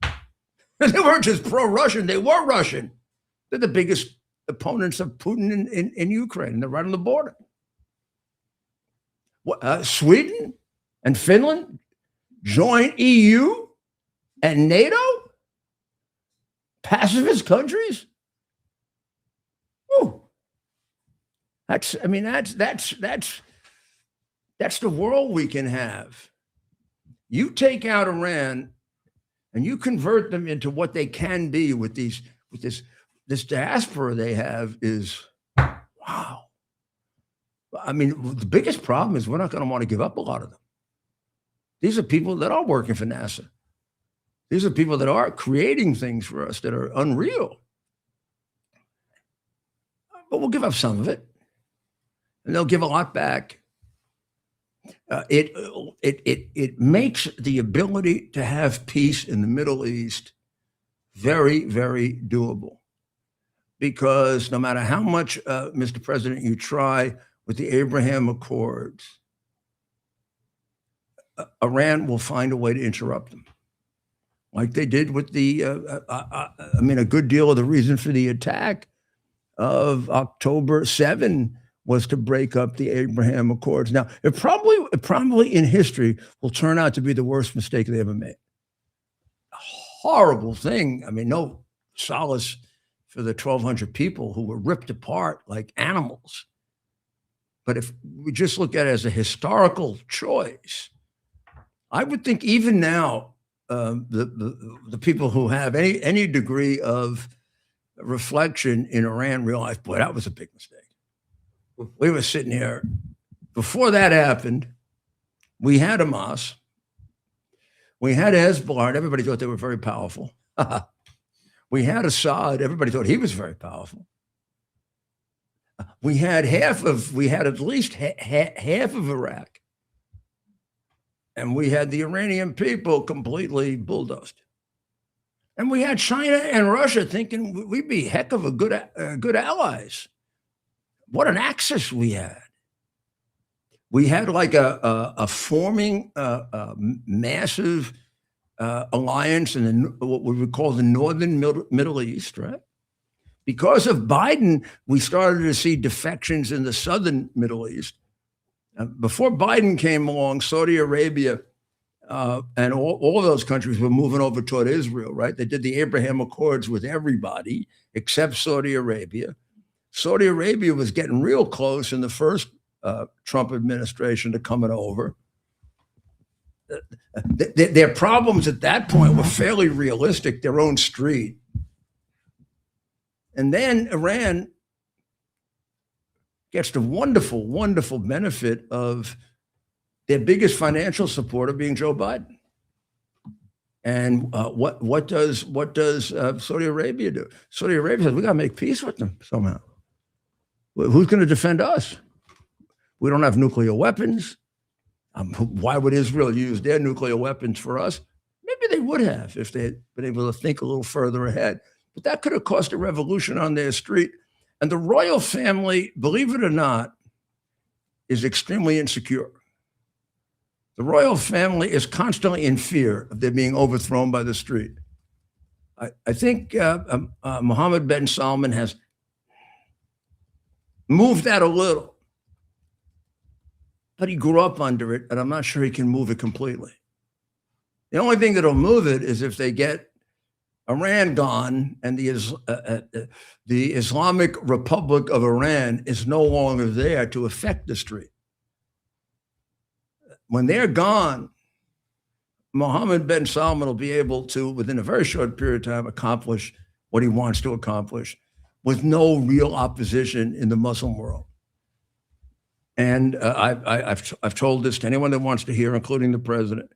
They weren't just pro-Russian, they were Russian. They're the biggest opponents of Putin in Ukraine, and they're right on the border. Sweden and Finland join EU and NATO? Pacifist countries? Ooh. That's the world we can have. You take out Iran and you convert them into what they can be with this diaspora they have is wow. I mean, the biggest problem is we're not going to want to give up a lot of them. These are people that are working for NASA. These are people that are creating things for us that are unreal. But we'll give up some of it, and they'll give a lot back. It makes the ability to have peace in the Middle East very, very doable. Because no matter how much, Mr. President, you try with the Abraham Accords, Iran will find a way to interrupt them, like they did with a good deal of the reason for the attack of October 7 was to break up the Abraham Accords. Now, it probably in history will turn out to be the worst mistake they ever made. A horrible thing. I mean, no solace for the 1,200 people who were ripped apart like animals. But if we just look at it as a historical choice, I would think even now, the people who have any degree of reflection in Iran realize, boy, that was a big mistake. We were sitting here. Before that happened, we had Hamas. We had Hezbollah, and everybody thought they were very powerful. We had Assad. Everybody thought he was very powerful. We had at least half of Iraq. And we had the Iranian people completely bulldozed. And we had China and Russia thinking we'd be heck of a good allies. What an axis we had. We had like a forming massive alliance in what we would call the Northern Middle East, right? Because of Biden, we started to see defections in the Southern Middle East. Before Biden came along, Saudi Arabia and all those countries were moving over toward Israel, right? They did the Abraham Accords with everybody except Saudi Arabia. Saudi Arabia was getting real close in the first Trump administration to coming over. Their problems at that point were fairly realistic, their own street. And then Iran gets the wonderful, wonderful benefit of their biggest financial supporter being Joe Biden. And what does Saudi Arabia do? Saudi Arabia says, we got to make peace with them somehow. Who's going to defend us? We don't have nuclear weapons. Why would Israel use their nuclear weapons for us? Maybe they would have if they had been able to think a little further ahead. But that could have caused a revolution on their street. And the royal family, believe it or not, is extremely insecure. The royal family is constantly in fear of their being overthrown by the street. I think Mohammed bin Salman has moved that a little, but he grew up under it, and I'm not sure he can move it completely. The only thing that'll move it is if they get Iran gone and the Islamic Republic of Iran is no longer there to affect the street. When they're gone, Mohammed bin Salman will be able to, within a very short period of time, accomplish what he wants to accomplish with no real opposition in the Muslim world. And I've told this to anyone that wants to hear, including the president.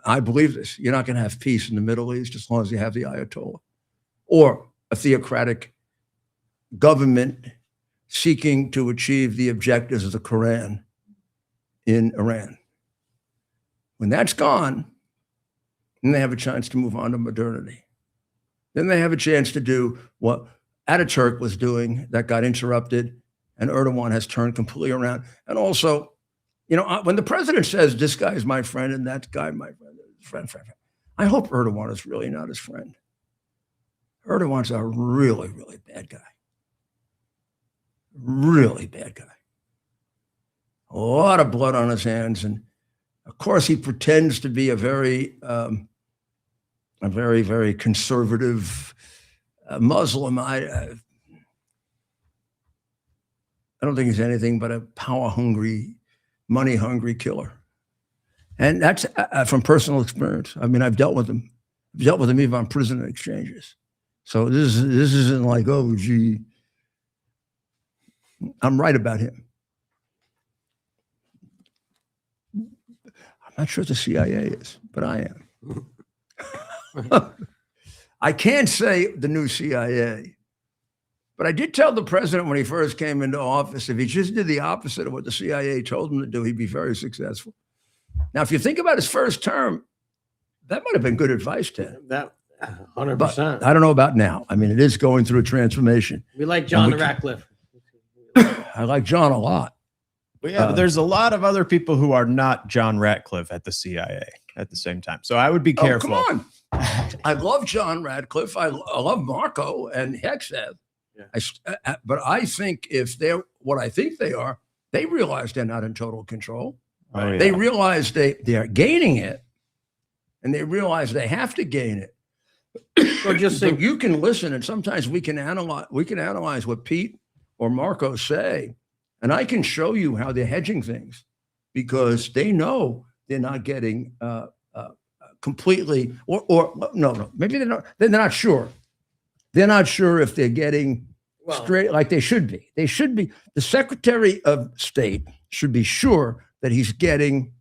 I believe this. You're not going to have peace in the Middle East as long as you have the Ayatollah or a theocratic government seeking to achieve the objectives of the Quran in Iran. When that's gone, then they have a chance to move on to modernity. Then they have a chance to do what Ataturk was doing that got interrupted, and Erdogan has turned completely around. And also, you know, when the president says, this guy is my friend and that guy my friend, I hope Erdogan is really not his friend. Erdogan's a really, really bad guy. Really bad guy. A lot of blood on his hands. And of course, he pretends to be a very, very conservative Muslim. I don't think he's anything but a power-hungry, money-hungry killer. And that's from personal experience. I mean, I've dealt with him. I've dealt with him even on prisoner exchanges. So this isn't like, oh, gee, I'm right about him. I'm not sure the CIA is, but I am. I can't say the new CIA, but I did tell the president when he first came into office, if he just did the opposite of what the CIA told him to do, he'd be very successful. Now, if you think about his first term, that might have been good advice to him. That 100%. But I don't know about now. I mean, it is going through a transformation. We like John Ratcliffe. I like John a lot. Well, yeah, but there's a lot of other people who are not John Ratcliffe at the CIA at the same time. So I would be careful. Oh, come on. I love John Radcliffe. I love Marco and Hexev. Yeah. But I think if they're what I think they are, they realize they're not in total control. Oh, yeah. They realize they are gaining it, and they realize they have to gain it. So just think you can listen, and sometimes we can analyze what Pete or Marco say, and I can show you how they're hedging things because they know they're not getting completely or no, maybe they're not sure. They're not sure if they're getting straight like they should be. They should be. The Secretary of State should be sure that he's getting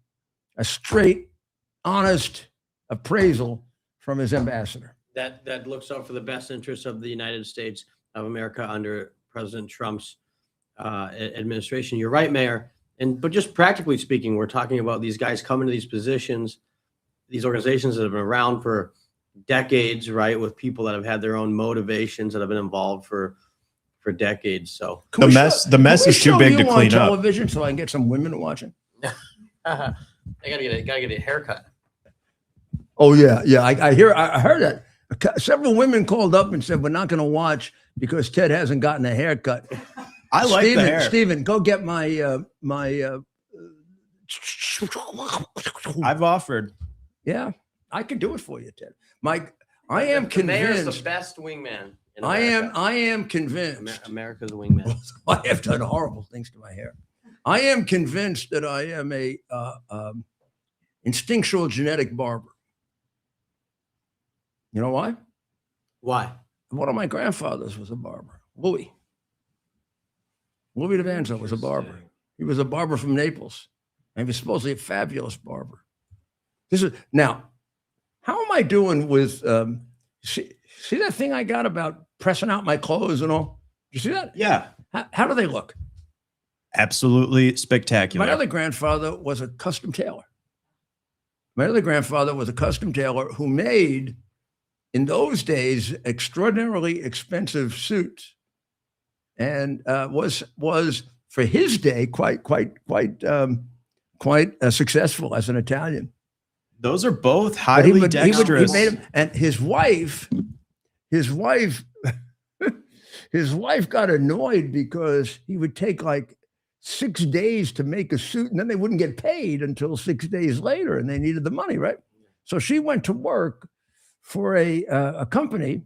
a straight, honest appraisal from his ambassador. That looks out for the best interests of the United States of America under President Trump's administration. You're right, Mayor. But just practically speaking, we're talking about these guys coming to these positions, these organizations that have been around for decades, right? With people that have had their own motivations that have been involved for decades. So the mess is too big to clean up. Television, so I can get some women watching. I gotta get a haircut. Oh yeah, yeah. I heard that. Several women called up and said we're not going to watch because Ted hasn't gotten a haircut. I like the hair. Steven, go get my I've offered. Yeah, I can do it for you, Ted. Mike, I am The mayor's convinced. the best wingman. In I America. am convinced. America's a wingman. I have done horrible things to my hair. I am convinced that I am a instinctual genetic barber. You know why? Why? One of my grandfathers was a barber, Louis. Louis DeVanzo was a barber. He was a barber from Naples. And he was supposedly a fabulous barber. Now, how am I doing with, see that thing I got about pressing out my clothes and all? You see that? Yeah. How do they look? Absolutely spectacular. My other grandfather was a custom tailor. My other grandfather was a custom tailor who made, in those days, extraordinarily expensive suits, and was for his day quite successful as an Italian. Those are both highly dexterous. He made him, and his wife got annoyed because he would take like 6 days to make a suit, and then they wouldn't get paid until 6 days later, and they needed the money, right? So she went to work for a company,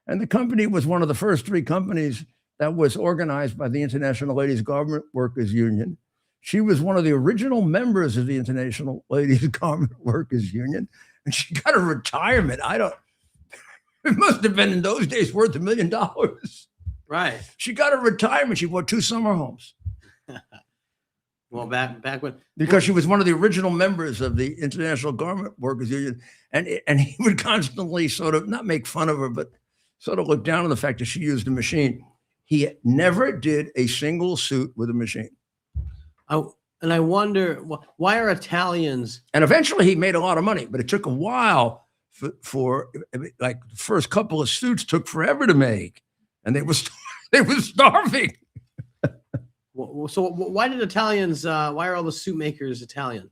and the company was one of the first 3 companies that was organized by the International Ladies Garment Workers Union. She was one of the original members of the International Ladies Garment Workers Union, and she got a retirement. It must have been in those days worth $1 million. Right. She got a retirement. She bought 2 summer homes. Well, back when, because she was one of the original members of the International Garment Workers Union, and he would constantly sort of not make fun of her, but sort of look down on the fact that she used a machine. He never did a single suit with a machine. And I wonder why are Italians? And eventually he made a lot of money, but it took a while for like the first couple of suits took forever to make, and they were starving. So why did Italians? Why are all the suit makers Italian?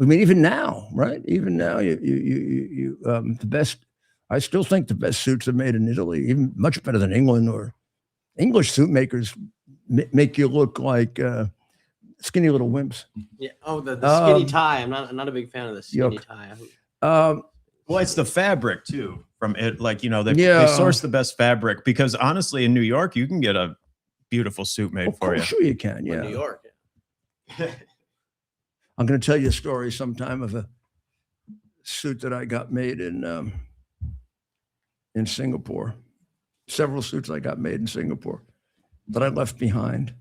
I mean, even now, right? Even now, the best. I still think the best suits are made in Italy, even much better than England. Or English suit makers make you look like skinny little wimps. Yeah. Oh, the skinny tie. I'm not a big fan of the skinny tie. Well, it's the fabric too. From it, like they source the best fabric because honestly, in New York, you can get a beautiful suit made for you. Sure, you can. Yeah, New York. Yeah. I'm going to tell you a story sometime of a suit that I got made in Singapore. Several suits I got made in Singapore that I left behind.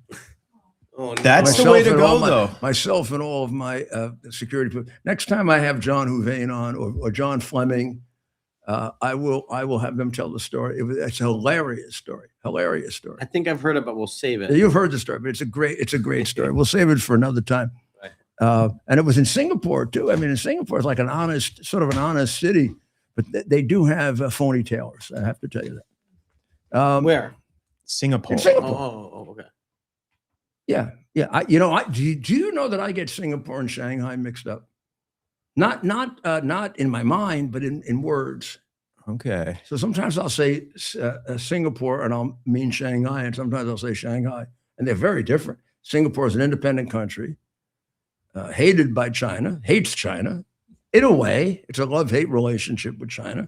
Oh, no. That's the way to go, though. Myself and all of my security. Next time I have John Houvain on or John Fleming, I will have them tell the story. It's a hilarious story. Hilarious story. I think I've heard it, but we'll save it. You've heard the story, but it's a great story. We'll save it for another time. Right. And it was in Singapore too. I mean, in Singapore, it's like an honest city, but they do have phony tailors. I have to tell you that. Where? Singapore. In Singapore. Oh, okay. Yeah. Do you know that I get Singapore and Shanghai mixed up? Not in my mind, but in words. Okay. So sometimes I'll say Singapore and I'll mean Shanghai, and sometimes I'll say Shanghai, and they're very different. Singapore is an independent country, hated by China, hates China. In a way, it's a love-hate relationship with China.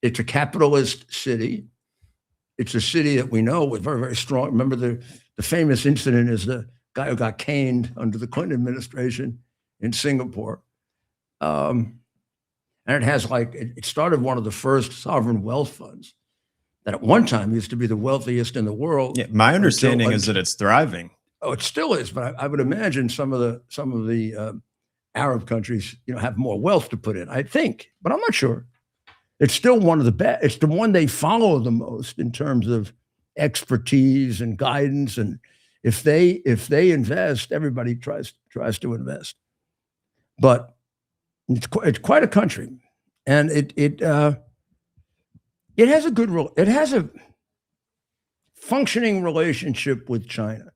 It's a capitalist city. It's a city that we know with very, very strong. Remember the famous incident is the guy who got caned under the Clinton administration in Singapore. And it has it started one of the first sovereign wealth funds that at one time used to be the wealthiest in the world. Yeah, my understanding is that it's thriving. Oh, it still is, but I would imagine some of the Arab countries, have more wealth to put in. I think, but I'm not sure. It's still one of the best. It's the one they follow the most in terms of expertise and guidance. And if they invest, everybody tries to invest. But it's quite a country, and it has a functioning relationship with China.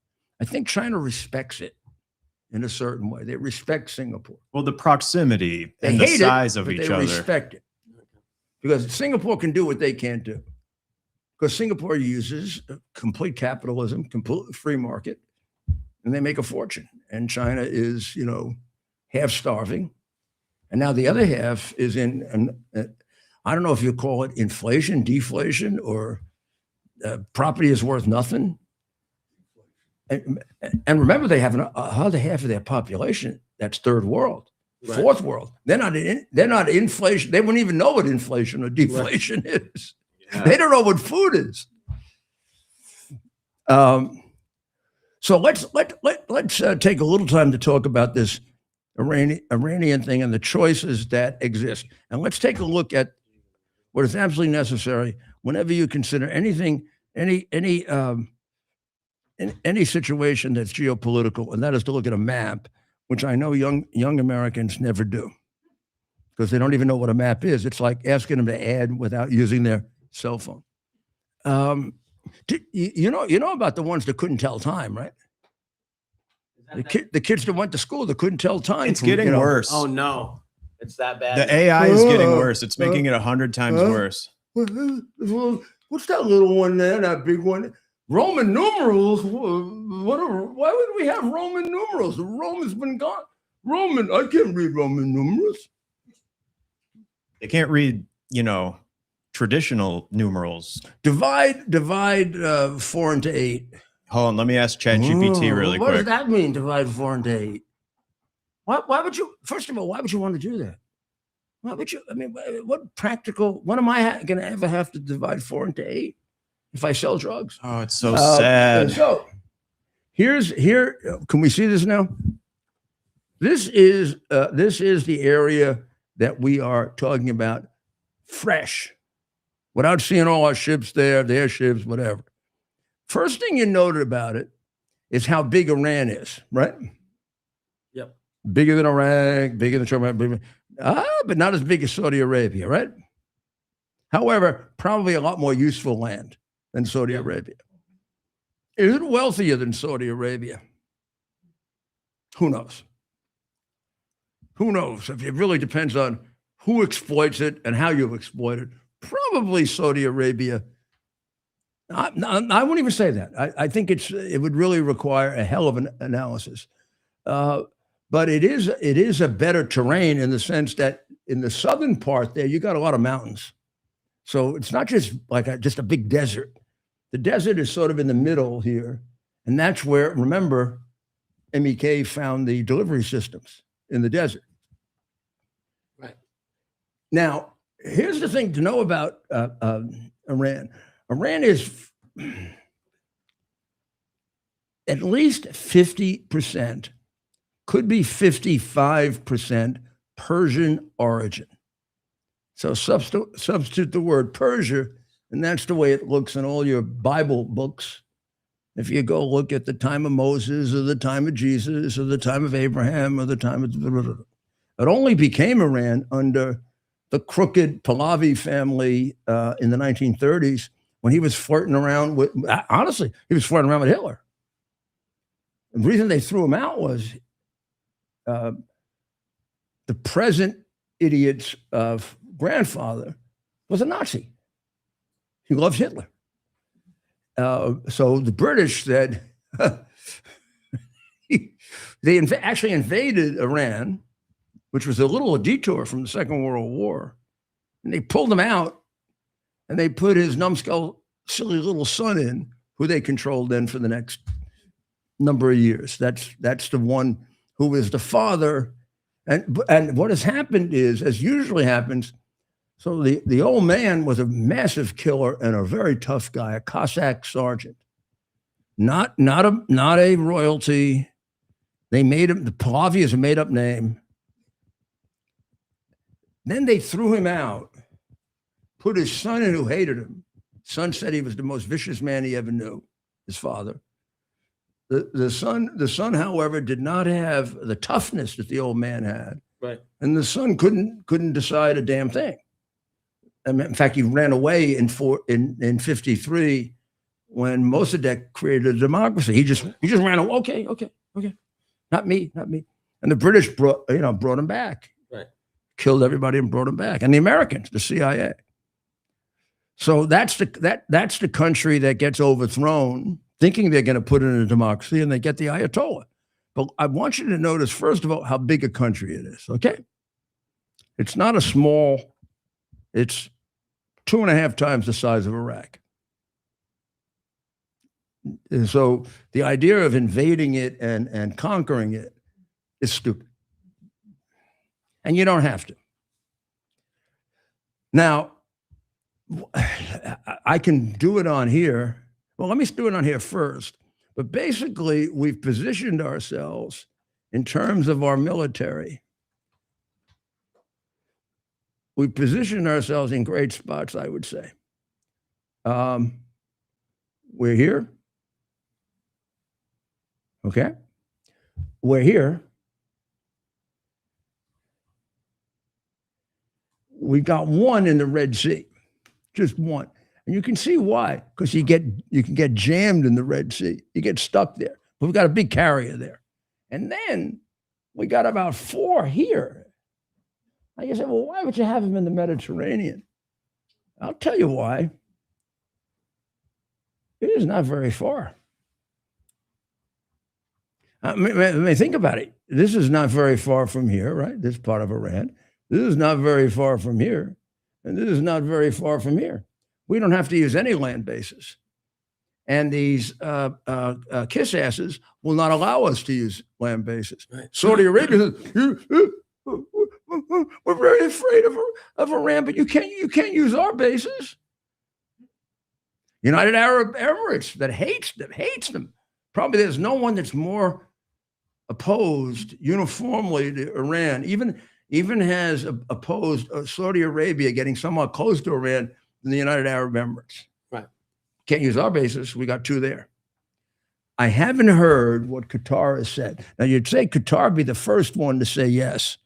I think China respects it. in a certain way. They respect Singapore. Well, the proximity They and the hate size it, of but each they other. respect it. Because Singapore can do what they can't do. Because Singapore uses complete capitalism, complete free market, and they make a fortune. And China is, half starving. And now the other half is in, I don't know if you call it inflation, deflation, or property is worth nothing. And remember, they have another half of their population that's third world, Right. fourth world. They're not inflation. They wouldn't even know what inflation or deflation is. Yeah. They don't know what food is. So let's take a little time to talk about this Iranian thing and the choices that exist, and let's take a look at what is absolutely necessary whenever you consider anything, any situation that's geopolitical, and that is to look at a map, which I know young Americans never do, because they don't even know what a map is. It's like asking them to add without using their cell phone. You know about the ones that couldn't tell time, right? The kids that went to school that couldn't tell time. It's getting worse. Oh no, it's that bad. The AI is getting worse. It's making it 100 times worse. What's that little one there? That big one? Roman numerals? Why would we have Roman numerals? The Roman's been gone. I can't read Roman numerals. They can't read, traditional numerals. Divide 4 into 8. Hold on, let me ask ChatGPT really what quick. does that mean, divide 4 into 8? Why would you, first of all, why would you want to do that? Why would you, when am I going to ever have to divide 4 into 8 if I sell drugs? Oh, it's so sad. So here, can we see this now? This is the area that we are talking about fresh, without seeing all our ships there, their ships, whatever. First thing you noted about it is how big Iran is, right? Yep. Bigger than Iraq, bigger than China, but not as big as Saudi Arabia, right? However, probably a lot more useful land than Saudi Arabia. Is it wealthier than Saudi Arabia? Who knows? Who knows? It really depends on who exploits it and how you exploit it. Probably Saudi Arabia. I wouldn't even say that. I think it would really require a hell of an analysis. But it is a better terrain in the sense that in the southern part there, you got a lot of mountains. So it's not just like just a big desert. The desert is sort of in the middle here. And that's where, remember, MEK found the delivery systems in the desert. Right. Now, here's the thing to know about Iran. Iran is at least 50%, could be 55% Persian origin. So substitute the word Persia, and that's the way it looks in all your Bible books. If you go look at the time of Moses or the time of Jesus or the time of Abraham or the time of... It only became Iran under the crooked Pahlavi family in the 1930s, when he was flirting around with, honestly, he was flirting around with Hitler. The reason they threw him out was the present idiot's grandfather was a Nazi. He loved Hitler. So the British said, they actually invaded Iran, which was a little detour from the Second World War. And they pulled him out, and they put his numbskull, silly little son in, who they controlled then for the next number of years. That's the one who is the father. And what has happened is, as usually happens, so the old man was a massive killer and a very tough guy, a Cossack sergeant, not a royalty. They made him, the Pahlavi is a made-up name. Then they threw him out, put his son in who hated him. Son said he was the most vicious man he ever knew, his father. The son, however, did not have the toughness that the old man had. Right. And the son couldn't decide a damn thing. In fact, he ran away in 53 when Mossadegh created a democracy. He just ran away. Okay. Not me. And the British brought them back. Right. Killed everybody and brought them back. And the Americans, the CIA. So that's the country that gets overthrown, thinking they're going to put it in a democracy, and they get the Ayatollah. But I want you to notice, first of all, how big a country it is, okay? It's not a small, it's 2.5 times the size of Iraq. And so the idea of invading it and conquering it is stupid. And you don't have to. Now, I can do it on here. Well, let me do it on here first. But basically, we've positioned ourselves in terms of our military. We've positioned ourselves in great spots, I would say. We're here. Okay. We're here. We've got one in the Red Sea, just one. And you can see why, because you can get jammed in the Red Sea. You get stuck there. But we've got a big carrier there. And then we got about 4 here. Like I said, well, why would you have them in the Mediterranean? I'll tell you why. It is not very far. I mean, think about it. This is not very far from here, right? This part of Iran. This is not very far from here. And this is not very far from here. We don't have to use any land bases. And these kiss asses will not allow us to use land bases. Right. Saudi Arabia says, we're very afraid of Iran, but you can't use our bases. United Arab Emirates that hates them. Probably there's no one that's more opposed uniformly to Iran, even has opposed Saudi Arabia getting somewhat close to Iran than the United Arab Emirates. Right. Can't use our bases. We got 2 there. I haven't heard what Qatar has said. Now, you'd say Qatar be the first one to say yes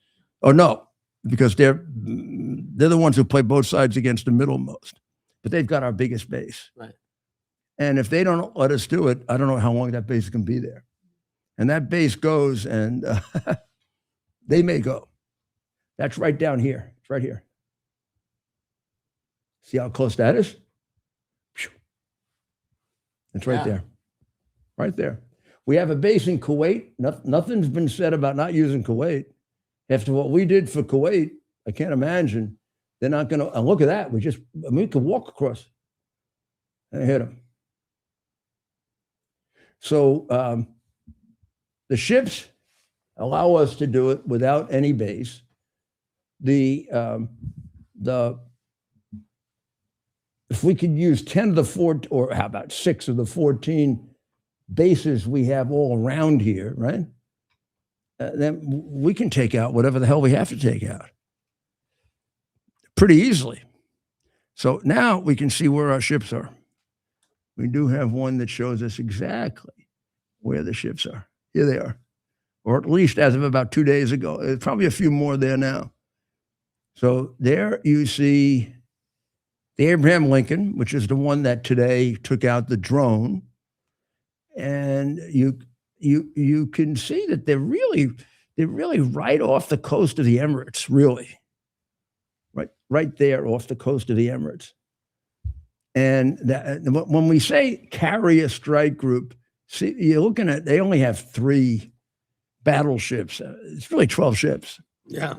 or no, because they're the ones who play both sides against the middlemost. But they've got our biggest base. Right. And if they don't let us do it, I don't know how long that base can be there. And that base goes, and they may go. That's right down here. It's right here. See how close that is? It's right there. Right there. We have a base in Kuwait. Nothing's been said about not using Kuwait. After what we did for Kuwait, I can't imagine they're not going to. And look at that. We could walk across and hit them. So the ships allow us to do it without any base. If we could use 10 of the 4, or how about 6 of the 14 bases we have all around here, right? Then we can take out whatever the hell we have to take out pretty easily. So now we can see where our ships are. We do have one that shows us exactly where the ships are. Here they are, or at least as of about 2 days ago. There's probably a few more there now. So there you see the Abraham Lincoln, which is the one that today took out the drone. And you can see that they're really right off the coast of the Emirates, really. Right there off the coast of the Emirates. And when we say carrier strike group, see, you're looking at, they only have 3 battleships. It's really 12 ships. Yeah.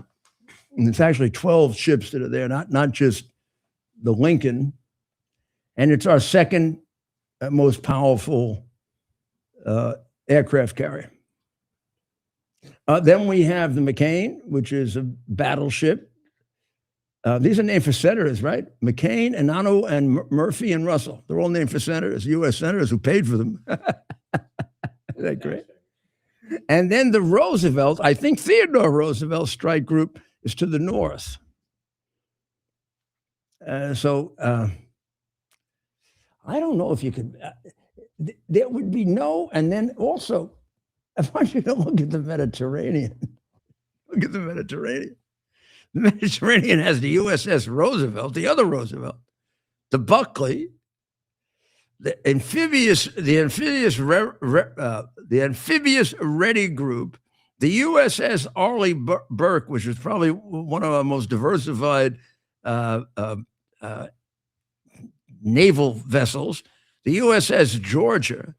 And it's actually 12 ships that are there, not just the Lincoln. And it's our second most powerful aircraft carrier. Then we have the McCain, which is a battleship. These are named for senators, right? McCain, Anano, and Murphy and Russell. They're all named for senators, U.S. senators who paid for them. Isn't that great? And then the Roosevelt, I think Theodore Roosevelt strike group is to the north. So I don't know if you could, there would be no, and then also, I want you to look at the Mediterranean. Look at the Mediterranean. The Mediterranean has the USS Roosevelt, the other Roosevelt, the Buckley, the amphibious ready group, the USS Arleigh Burke, which is probably one of our most diversified naval vessels, the USS Georgia,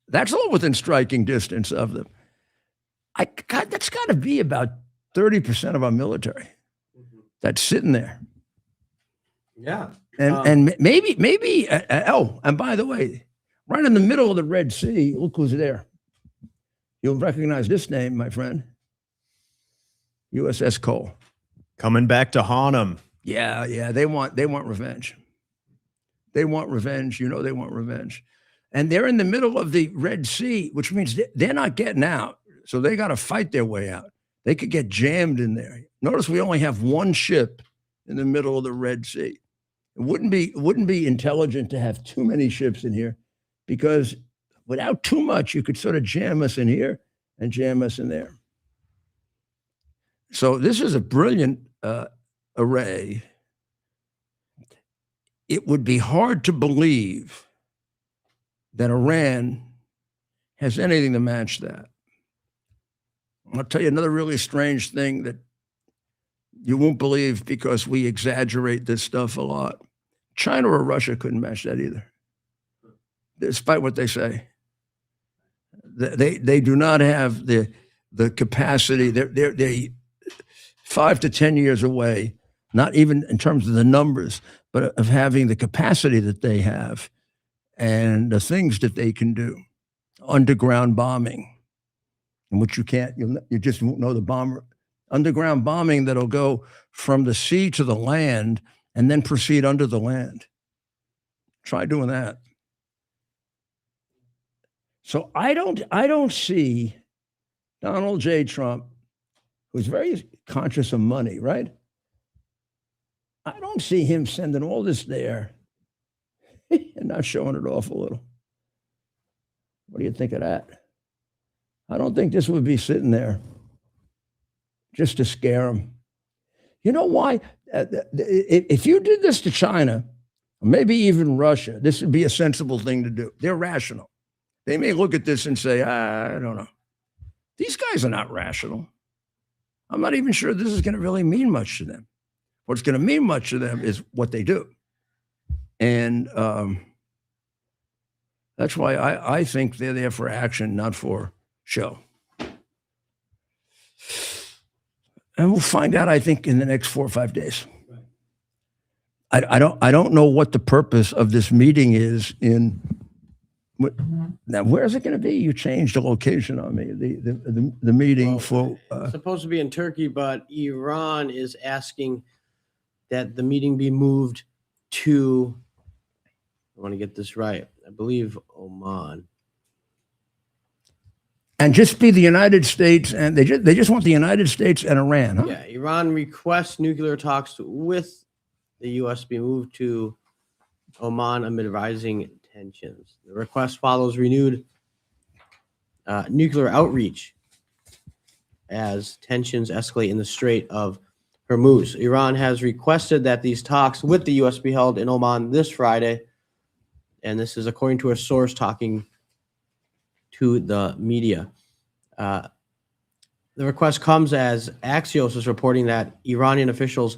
that's all within striking distance of them. That's got to be about 30% of our military that's sitting there. Yeah. And maybe and by the way, right in the middle of the Red Sea, look who's there. You'll recognize this name, my friend. USS Cole. Coming back to haunt them. Yeah, they want revenge. They want revenge. You know they want revenge. And they're in the middle of the Red Sea, which means they're not getting out. So they got to fight their way out. They could get jammed in there. Notice we only have one ship in the middle of the Red Sea. It wouldn't be intelligent to have too many ships in here, because without too much, you could sort of jam us in here and jam us in there. So this is a brilliant array. It would be hard to believe that Iran has anything to match that. I'll tell you another really strange thing that you won't believe, because we exaggerate this stuff a lot. China or Russia couldn't match that either, despite what they say. They do not have the capacity. They're 5 to 10 years away, not even in terms of the numbers, but of having the capacity that they have and the things that they can do. Underground bombing, in which you just won't know the bomber. Underground bombing that'll go from the sea to the land and then proceed under the land. Try doing that. So I don't see Donald J. Trump, who's very conscious of money, right? I don't see him sending all this there and not showing it off a little. What do you think of that? I don't think this would be sitting there just to scare him. You know why? If you did this to China, or maybe even Russia, this would be a sensible thing to do. They're rational. They may look at this and say, I don't know. These guys are not rational. I'm not even sure this is going to really mean much to them. What's going to mean much to them is what they do. And that's why I think they're there for action, not for show. And we'll find out, I think, in the next 4 or 5 days. I don't know what the purpose of this meeting is. Now, where is it going to be? You changed the location on me. The meeting for it's supposed to be in Turkey, but Iran is asking that the meeting be moved to, I want to get this right, I believe Oman. And just be the United States, and they just want the United States and Iran, huh? Yeah, Iran requests nuclear talks with the U.S. be moved to Oman amid rising tensions. The request follows renewed nuclear outreach as tensions escalate in the Strait of Hormuz. Iran has requested that these talks with the U.S. be held in Oman this Friday, and this is according to a source talking to the media. The request comes as Axios is reporting that Iranian officials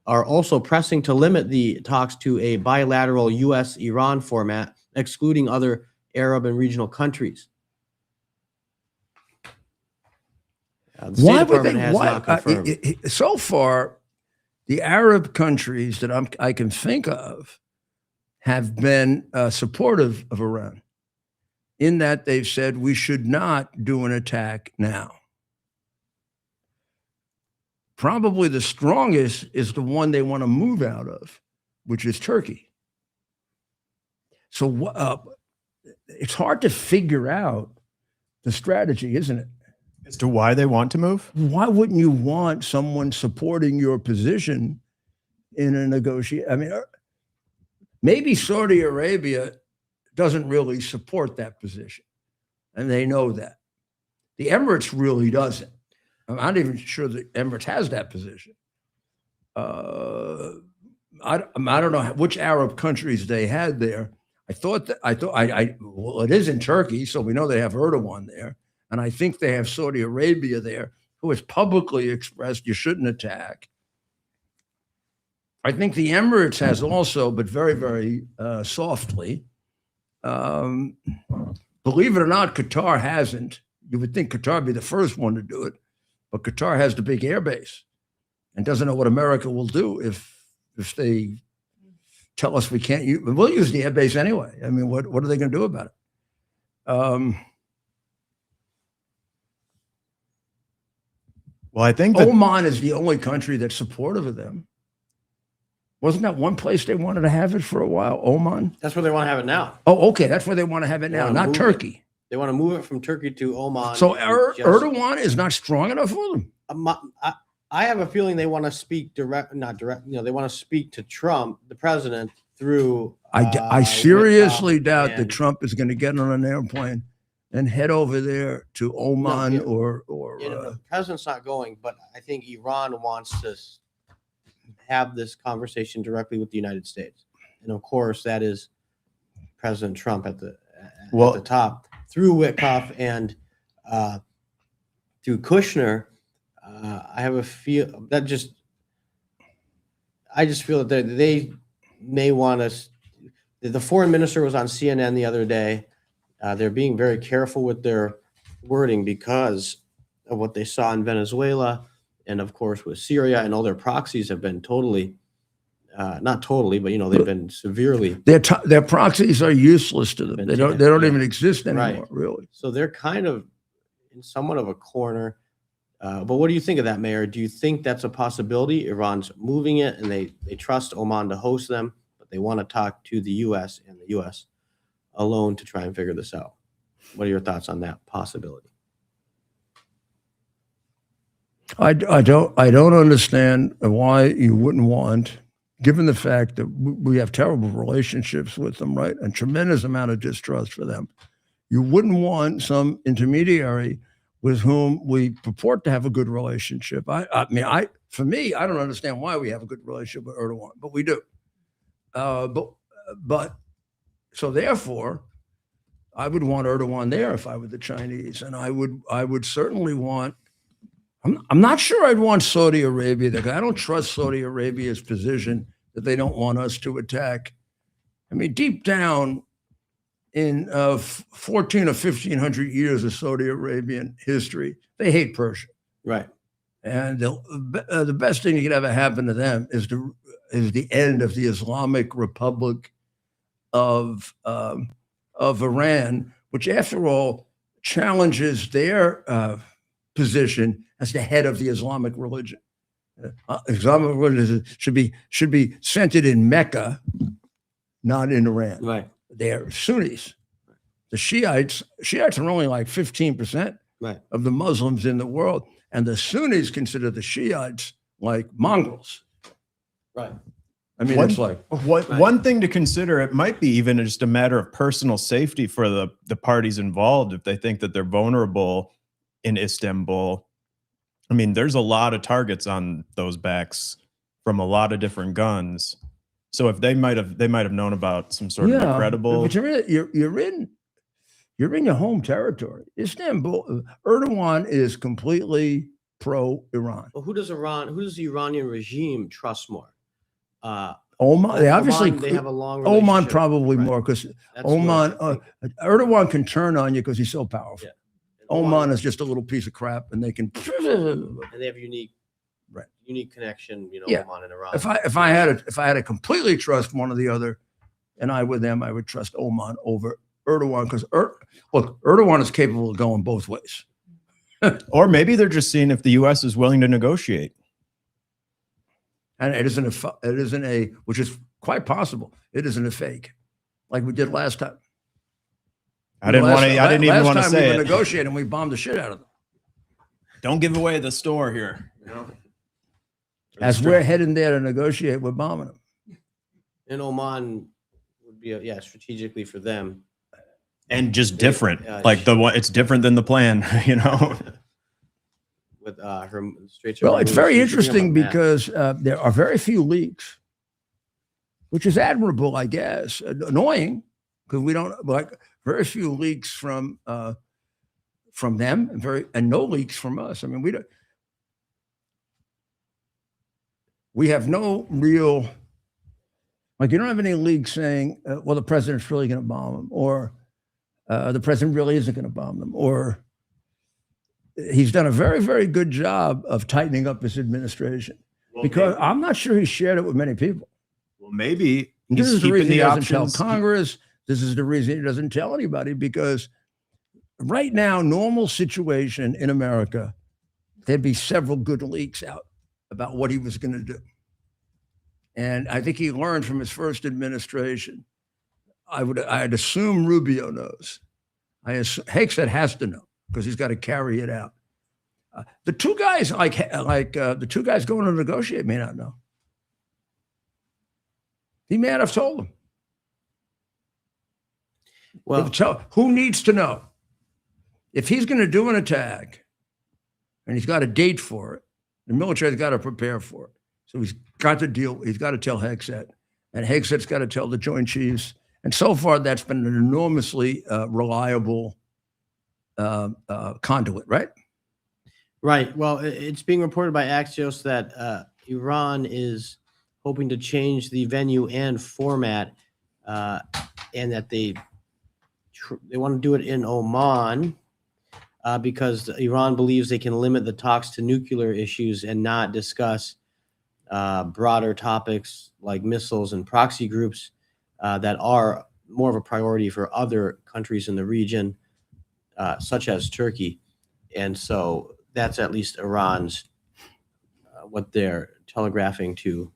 are also pressing to limit the talks to a bilateral U.S.-Iran format, excluding other Arab and regional countries. The State Department has not confirmed. So far, the Arab countries that I can think of have been supportive of Iran, in that they've said we should not do an attack now. Probably the strongest is the one they want to move out of, which is Turkey. So it's hard to figure out the strategy, isn't it? As to why they want to move? Why wouldn't you want someone supporting your position in a negotiation? I mean, maybe Saudi Arabia doesn't really support that position, and they know that. The Emirates really doesn't. I'm not even sure the Emirates has that position. I don't know which Arab countries they had there. Well, it is in Turkey, so we know they have Erdogan there. And I think they have Saudi Arabia there, who has publicly expressed you shouldn't attack. I think the Emirates has also, but very, very softly. Believe it or not, Qatar hasn't. You would think Qatar would be the first one to do it, but Qatar has the big air base and doesn't know what America will do if they tell us we can't use. We'll use the air base anyway. I mean, what are they going to do about it? Well, I think that Oman is the only country that's supportive of them. Wasn't that one place they wanted to have it for a while? Oman? That's where they want to have it now. Oh, okay. That's where they want to have it now, not Turkey. They want to move it from Turkey to Oman. So Erdogan is not strong enough for them? I have a feeling they want to speak they want to speak to Trump, the president, through. I seriously doubt that Trump is going to get on an airplane and head over there to Oman the president's not going, but I think Iran wants to have this conversation directly with the United States, and of course that is President Trump at the top through Witkoff and through Kushner. I have a feel that I just feel that they may want us. The foreign minister was on CNN the other day. They're being very careful with their wording because of what they saw in Venezuela and, of course, with Syria, and all their proxies have been totally, not totally, but they've been severely. Their proxies are useless to them. They don't even exist anymore, really. So they're kind of in somewhat of a corner. But what do you think of that, Mayor? Do you think that's a possibility? Iran's moving it, and they trust Oman to host them, but they want to talk to the U.S. and the U.S. alone to try and figure this out. What are your thoughts on that possibility? I don't understand why you wouldn't want, given the fact that we have terrible relationships with them, right? A tremendous amount of distrust for them. You wouldn't want some intermediary with whom we purport to have a good relationship. For me, I don't understand why we have a good relationship with Erdogan, but we do. But so therefore, I would want Erdogan there if I were the Chinese, and I would certainly want. I'm not sure I'd want Saudi Arabia there. I don't trust Saudi Arabia's position that they don't want us to attack. I mean, deep down in 14 or 1500 years of Saudi Arabian history, they hate Persia. Right. And the best thing that could ever happen to them is the end of the Islamic Republic of Iran, which, after all, challenges their position as the head of the Islamic religion. Islamic religion should be centered in Mecca, not in Iran. Right. They're Sunnis. The Shiites are only like 15% of the Muslims in the world, and the Sunnis consider the Shiites like mongrels. Right. I mean, it's like one thing to consider. It might be even just a matter of personal safety for the parties involved if they think that they're vulnerable in Istanbul. I mean, there's a lot of targets on those backs from a lot of different guns. So if they might have known about some sort of incredible. But you're in your home territory. Istanbul, Erdogan is completely pro-Iran. Well, who does the Iranian regime trust more? Oman. They obviously they have a long relationship. Oman probably more, because Oman. Erdogan can turn on you because he's so powerful. Yeah. Oman is just a little piece of crap, and they can. And they have unique connection, Oman and Iran. If I had to completely trust one or the other, and I with them, I would trust Oman over Erdogan, because Erdogan is capable of going both ways. Or maybe they're just seeing if the U.S. is willing to negotiate. And it isn't a, which is quite possible. It isn't a fake, like we did last time. I didn't even want to say we it. were negotiating, and we bombed the shit out of them. Don't give away the store here. As we're heading there to negotiate, we're bombing them. And Oman would be, strategically for them. And just different. It's different than the plan, With her Straits. Well, it's very interesting because there are very few leaks which is admirable, I guess. Annoying because we don't like very few leaks from them, and no leaks from us. I mean, we have no real, like, you don't have any leaks saying, well, the president's really going to bomb them, or the president really isn't going to bomb them, or he's done a very, very good job of tightening up his administration. Well, because maybe. I'm not sure he shared it with many people. Well, maybe This he's is the keeping reason he the doesn't tell options. Congress. This is the reason he doesn't tell anybody, because right now, normal situation in America, there'd be several good leaks out about what he was going to do. And I think he learned from his first administration. I'd assume Rubio knows. Hegseth has to know because he's got to carry it out. The two guys, the two guys going to negotiate, may not know. He may not have told them. Well, Who needs to know? If he's going to do an attack and he's got a date for it, the military's got to prepare for it. So he's got to tell Hegseth, and Hegseth's got to tell the Joint Chiefs. And so far, that's been an enormously reliable conduit, right? right. Well, it's being reported by Axios that Iran is hoping to change the venue and format, and that they want to do it in Oman because Iran believes they can limit the talks to nuclear issues and not discuss broader topics like missiles and proxy groups that are more of a priority for other countries in the region, such as Turkey. And so that's at least Iran's, what they're telegraphing to.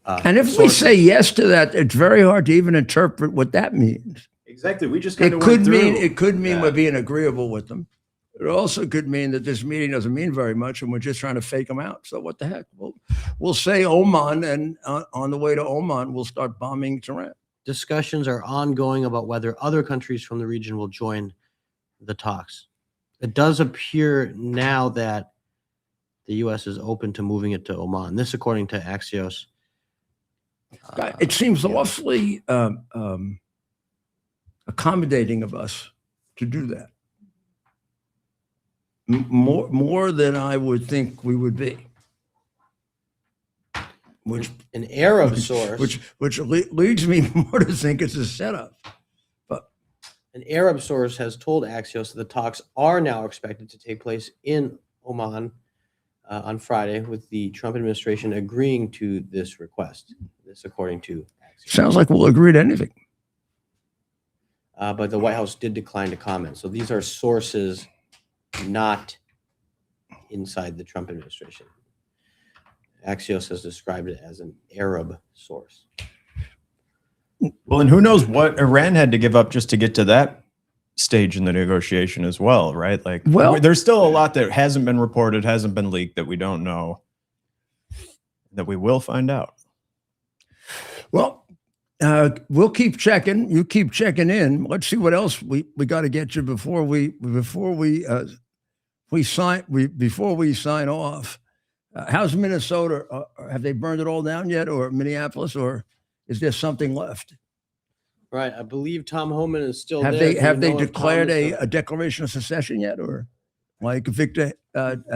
And if we say yes to that, it's very hard to even interpret what that means. Exactly. We just kind It of could mean we're being agreeable with them. It also could mean that this meeting doesn't mean very much, and we're just trying to fake them out. So what the heck? We'll say Oman, and on the way to Oman, we'll start bombing Tehran. Discussions are ongoing about whether other countries from the region will join the talks. It does appear now that the U.S. is open to moving it to Oman. This, according to Axios. It seems awfully accommodating of us to do that. More than I would think we would be. Which An Arab source. Which leads me more to think it's a setup. But An Arab source has told Axios that the talks are now expected to take place in Oman on Friday, with the Trump administration agreeing to this request. This, according to Axios. Sounds like we'll agree to anything. But the White House did decline to comment. So these are sources not inside the Trump administration. Axios has described it as an Arab source. Well, and who knows what Iran had to give up just to get to that stage in the negotiation as well, right? Like, well, there's still a lot that hasn't been reported, hasn't been leaked, that we don't know, that we will find out. Well, we'll keep checking. You keep checking in. Let's see what else we got to get you before we sign off. How's Minnesota? Have they burned it all down yet, or Minneapolis, or is there something left? Right. I believe Tom Homan is still Have there. they have they know if declared Tom is a declaration of secession yet, or like Victor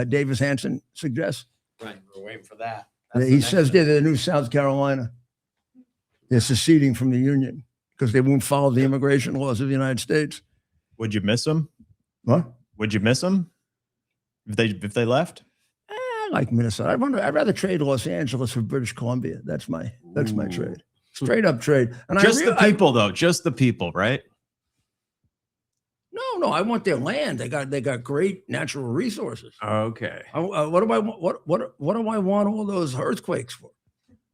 Davis Hanson suggests? right. We're waiting for that. He says they're the new South Carolina. They're seceding from the Union because they won't follow the immigration laws of the United States. Would you miss them? What? Would you miss them if they left? I like Minnesota. I'd rather trade Los Angeles for British Columbia. That's my trade. Straight up trade. And Just the people, though. Just the people, right? No, I want their land. They got great natural resources. Okay. What do I want all those earthquakes for?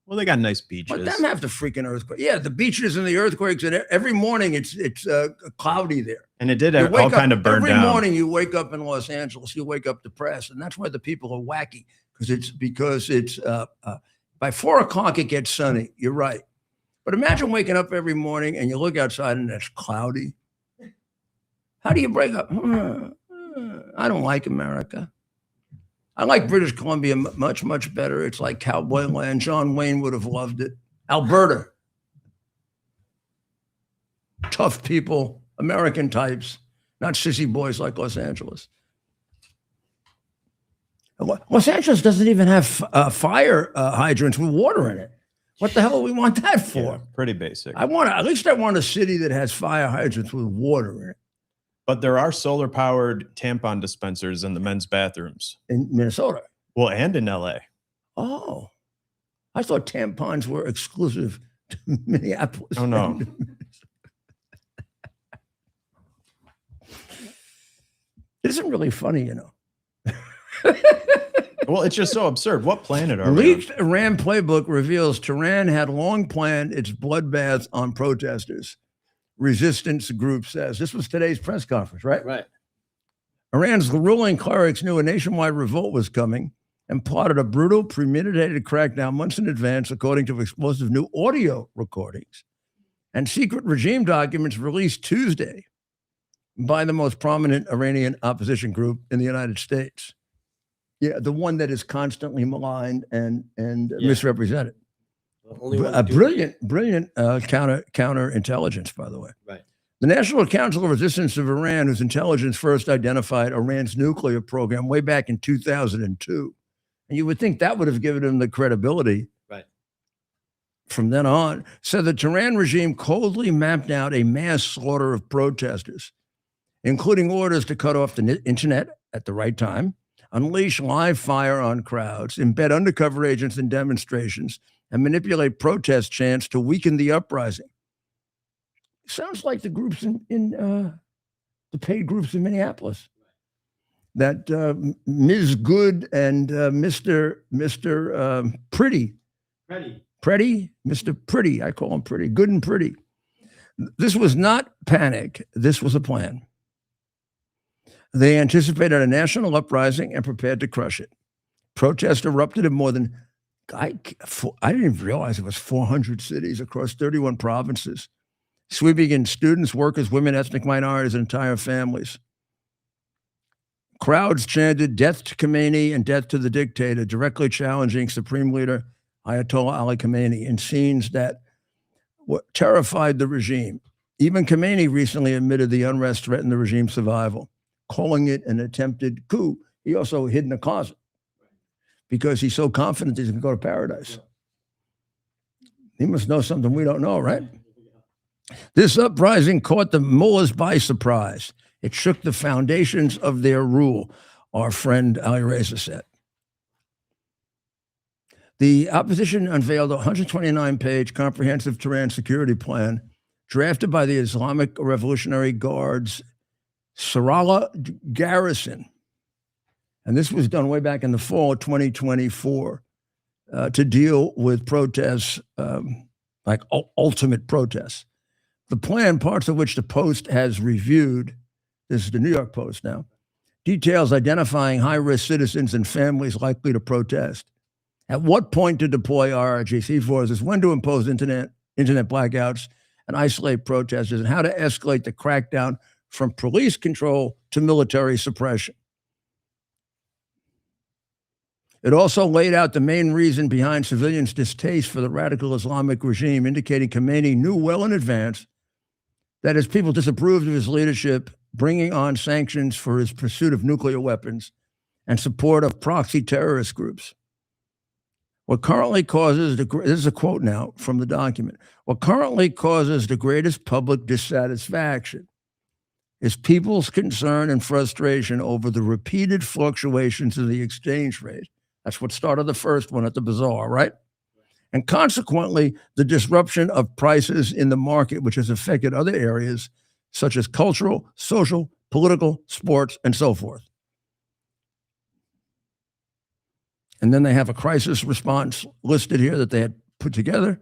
Well, they got nice beaches. Let them have the freaking earthquake. Yeah, the beaches and the earthquakes, and every morning it's cloudy there. And it did all kind of burn down. Every morning you wake up in Los Angeles, you wake up depressed, and that's why the people are wacky, because it's by 4 o'clock it gets sunny. You're right, but imagine waking up every morning and you look outside and it's cloudy. How do you break up? I don't like America. I like British Columbia much, much better. It's like cowboy land. John Wayne would have loved it. Alberta. Tough people, American types, not sissy boys like Los Angeles. Los Angeles doesn't even have fire hydrants with water in it. What the hell do we want that for? Yeah, pretty basic. At least I want a city that has fire hydrants with water in it. But there are solar powered tampon dispensers in the men's bathrooms. In Minnesota. Well, and in LA. Oh, I thought tampons were exclusive to Minneapolis. Oh, no. It isn't really funny, you know. Well, it's just so absurd. What planet are we on? Leaked Iran playbook reveals Tehran had long planned its bloodbath on protesters. Resistance group says. This was today's press conference, right? Right. Iran's ruling clerics knew a nationwide revolt was coming and plotted a brutal, premeditated crackdown months in advance, according to explosive new audio recordings and secret regime documents released Tuesday by the most prominent Iranian opposition group in the United States. Yeah, the one that is constantly maligned and misrepresented. Only A brilliant counterintelligence, by the way. Right. The National Council of Resistance of Iran, whose intelligence first identified Iran's nuclear program way back in 2002. And you would think that would have given them the credibility. Right. From then on, said the Tehran regime coldly mapped out a mass slaughter of protesters, including orders to cut off the internet at the right time, unleash live fire on crowds, embed undercover agents in demonstrations, and manipulate protest chants to weaken the uprising. Sounds like the groups in the paid groups in Minneapolis. That Ms. Good and Mr. Pretty, Mr. Pretty, I call him Pretty, Good and Pretty. This was not panic. This was a plan. They anticipated a national uprising and prepared to crush it. Protests erupted in more than, I didn't even realize it was 400 cities across 31 provinces, sweeping in students, workers, women, ethnic minorities, and entire families. Crowds chanted death to Khomeini and death to the dictator, directly challenging Supreme Leader Ayatollah Ali Khamenei in scenes that terrified the regime. Even Khamenei recently admitted the unrest threatened the regime's survival, calling it an attempted coup. He also hid in a closet because he's so confident he's going to go to paradise. He must know something we don't know, right? This uprising caught the mullahs by surprise. It shook the foundations of their rule, our friend Ali Reza said. The opposition unveiled a 129-page comprehensive Tehran security plan drafted by the Islamic Revolutionary Guard's Sarala Garrison. And this was done way back in the fall of 2024 to deal with protests, like ultimate protests. The plan, parts of which the Post has reviewed, this is the New York Post now, details identifying high-risk citizens and families likely to protest, at what point to deploy RRGC forces, when to impose internet blackouts and isolate protesters, and how to escalate the crackdown from police control to military suppression. It also laid out the main reason behind civilians' distaste for the radical Islamic regime, indicating Khamenei knew well in advance that his people disapproved of his leadership, bringing on sanctions for his pursuit of nuclear weapons and support of proxy terrorist groups. What currently causes this is a quote now from the document. What currently causes the greatest public dissatisfaction is people's concern and frustration over the repeated fluctuations in the exchange rate. That's what started the first one at the bazaar, right? And consequently, the disruption of prices in the market, which has affected other areas such as cultural, social, political, sports, and so forth. And then they have a crisis response listed here that they had put together.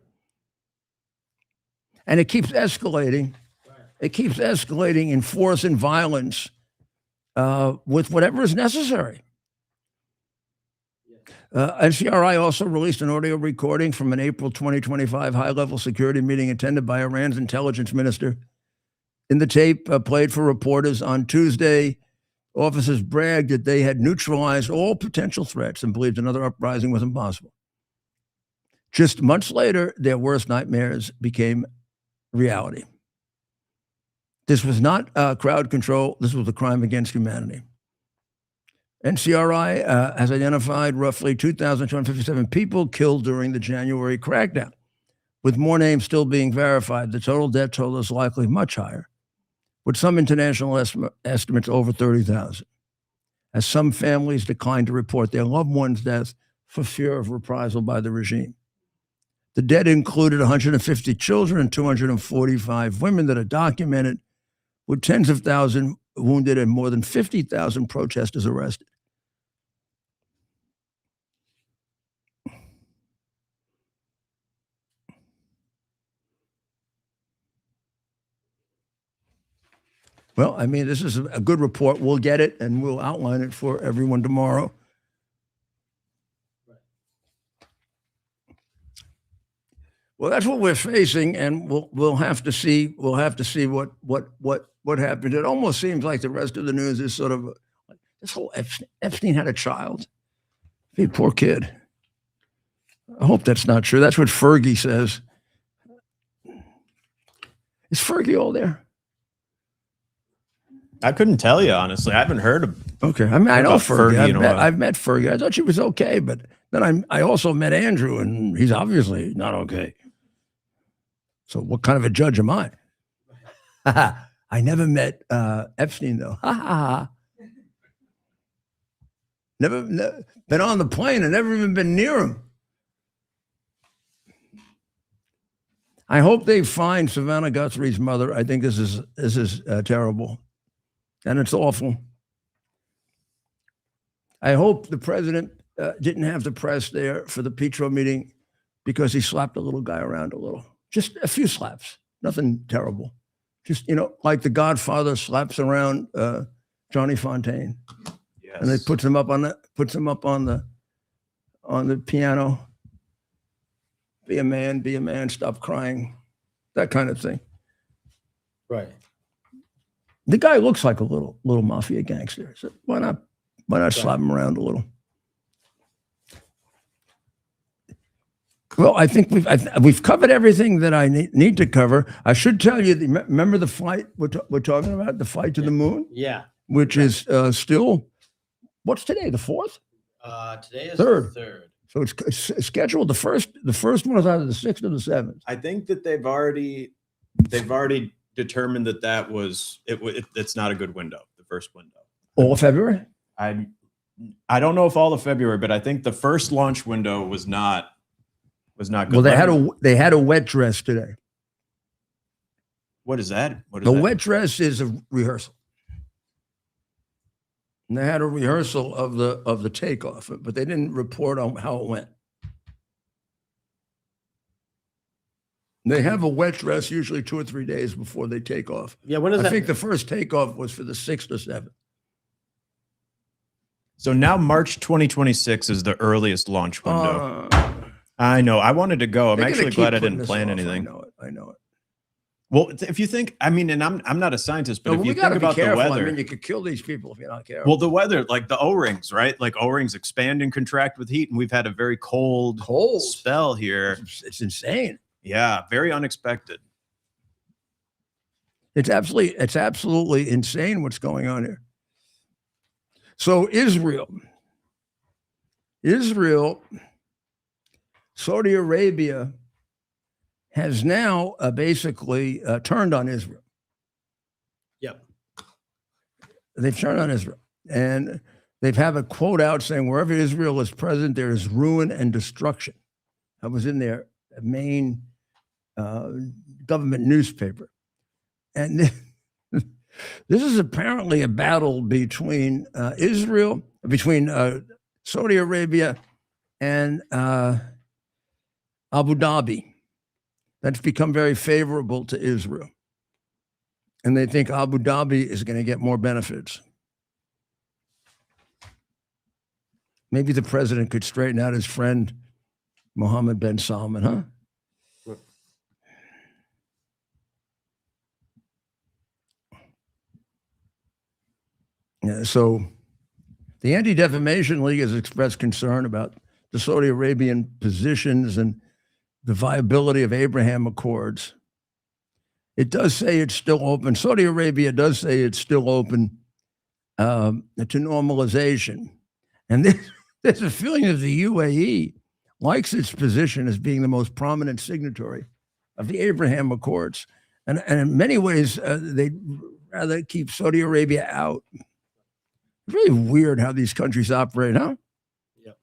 And it keeps escalating. It keeps escalating in force and violence with whatever is necessary. NCRI also released an audio recording from an April 2025 high-level security meeting attended by Iran's intelligence minister. In the tape played for reporters on Tuesday, officers bragged that they had neutralized all potential threats and believed another uprising was impossible. Just months later, their worst nightmares became reality. This was not crowd control. This was a crime against humanity. NCRI has identified roughly 2,257 people killed during the January crackdown, with more names still being verified. The total death toll is likely much higher, with some international estimates over 30,000, as some families declined to report their loved ones' death for fear of reprisal by the regime. The dead included 150 children and 245 women that are documented, with tens of thousands wounded and more than 50,000 protesters arrested. Well, I mean, this is a good report. We'll get it and we'll outline it for everyone tomorrow. Well, that's what we're facing, and we'll have to see. We'll have to see what happened. It almost seems like the rest of the news is sort of this whole Epstein had a child. Hey, poor kid. I hope that's not true. That's what Fergie says. Is Fergie all there? I couldn't tell you, honestly. I haven't heard of. Okay, I mean, I know about Fergie. Fergie I've met Fergie. I thought she was okay, but then I also met Andrew, and he's obviously not okay. So what kind of a judge am I? I never met Epstein, though. Never been on the plane and never even been near him. I hope they find Savannah Guthrie's mother. I think this is terrible, and it's awful. I hope the president didn't have the press there for the Petro meeting because he slapped a little guy around a little. Just a few slaps, nothing terrible. Just, like the Godfather slaps around Johnny Fontaine. Yes. And they puts him up on the piano. Be a man, stop crying. That kind of thing. Right. The guy looks like a little mafia gangster. So why not slap him around a little? Well, I think we've covered everything that I need to cover. I should tell you, remember the flight we're talking about, the flight to the moon? Yeah. Which is still, what's today, the 4th? Today is Third. the 3rd. So it's scheduled. The first one is either the 6th or the 7th. I think that they've already determined that was it's not a good window, the first window. All of February? I don't know if all of February, but I think the first launch window was not good. Well, they had a wet dress today. What is that? The wet dress is a rehearsal. And they had a rehearsal of the takeoff, but they didn't report on how it went. They have a wet dress usually 2 or 3 days before they take off. Yeah, when is that? I think the first takeoff was for the 6th or 7th. So now March 2026 is the earliest launch window. I know. I wanted to go. I'm actually glad I didn't plan anything. I know it. Well, if you think, I mean, and I'm not a scientist, but if you think about the weather, I mean, you could kill these people if you're not careful. Well, the weather, like the O-rings, right? Like O-rings expand and contract with heat, and we've had a very cold spell here. It's insane. Yeah, very unexpected. It's absolutely insane what's going on here. So Israel, Saudi Arabia has now basically turned on Israel. Yep. They've turned on Israel. And they've have a quote out saying, wherever Israel is present, there is ruin and destruction. That was in their main government newspaper. And this is apparently a battle between Saudi Arabia and Abu Dhabi. That's become very favorable to Israel. And they think Abu Dhabi is going to get more benefits. Maybe the president could straighten out his friend, Mohammed bin Salman, huh? Yeah, so the Anti-Defamation League has expressed concern about the Saudi Arabian positions, and the viability of Abraham Accords, it does say it's still open. Saudi Arabia does say it's still open to normalization. And there's a feeling that the UAE likes its position as being the most prominent signatory of the Abraham Accords. And in many ways, they'd rather keep Saudi Arabia out. It's really weird how these countries operate, huh? Yep.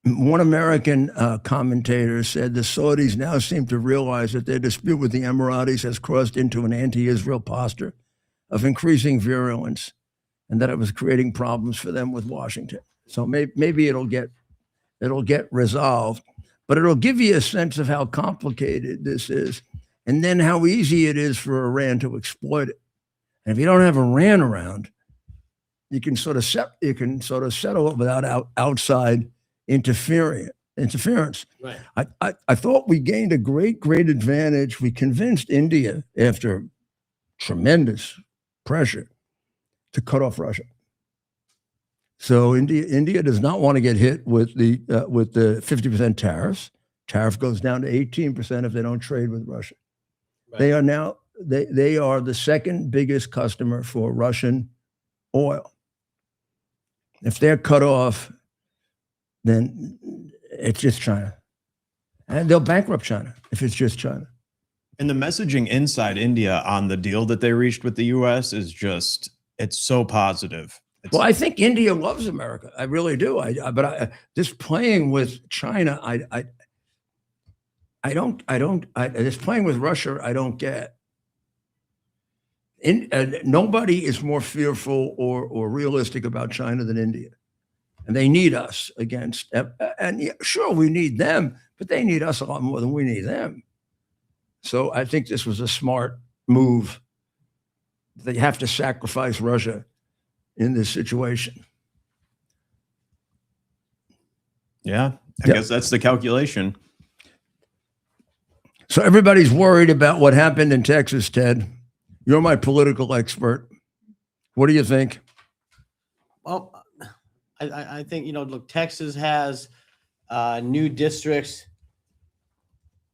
One American commentator said the Saudis now seem to realize that their dispute with the Emiratis has crossed into an anti-Israel posture of increasing virulence, and that it was creating problems for them with Washington. So maybe it'll get resolved, but it'll give you a sense of how complicated this is, and then how easy it is for Iran to exploit it. And if you don't have Iran around, you can sort of settle it without outside interference. Right. I thought we gained a great advantage. We convinced India, after tremendous pressure, to cut off Russia. So India does not want to get hit with the 50% tariffs. Tariff goes down to 18% if they don't trade with Russia. Right. They are now they are the second biggest customer for Russian oil. If they're cut off, then it's just China. And they'll bankrupt China if it's just China. And the messaging inside India on the deal that they reached with the US is just, it's so positive. Well, I think India loves America. I really do. But this playing with China, this playing with Russia, I don't get. Nobody is more fearful or realistic about China than India. And they need us against, and sure, we need them, but they need us a lot more than we need them. So I think this was a smart move. They have to sacrifice Russia in this situation. Yeah, I guess that's the calculation. So everybody's worried about what happened in Texas, Ted. You're my political expert. What do you think? Well, I think, look, Texas has new districts,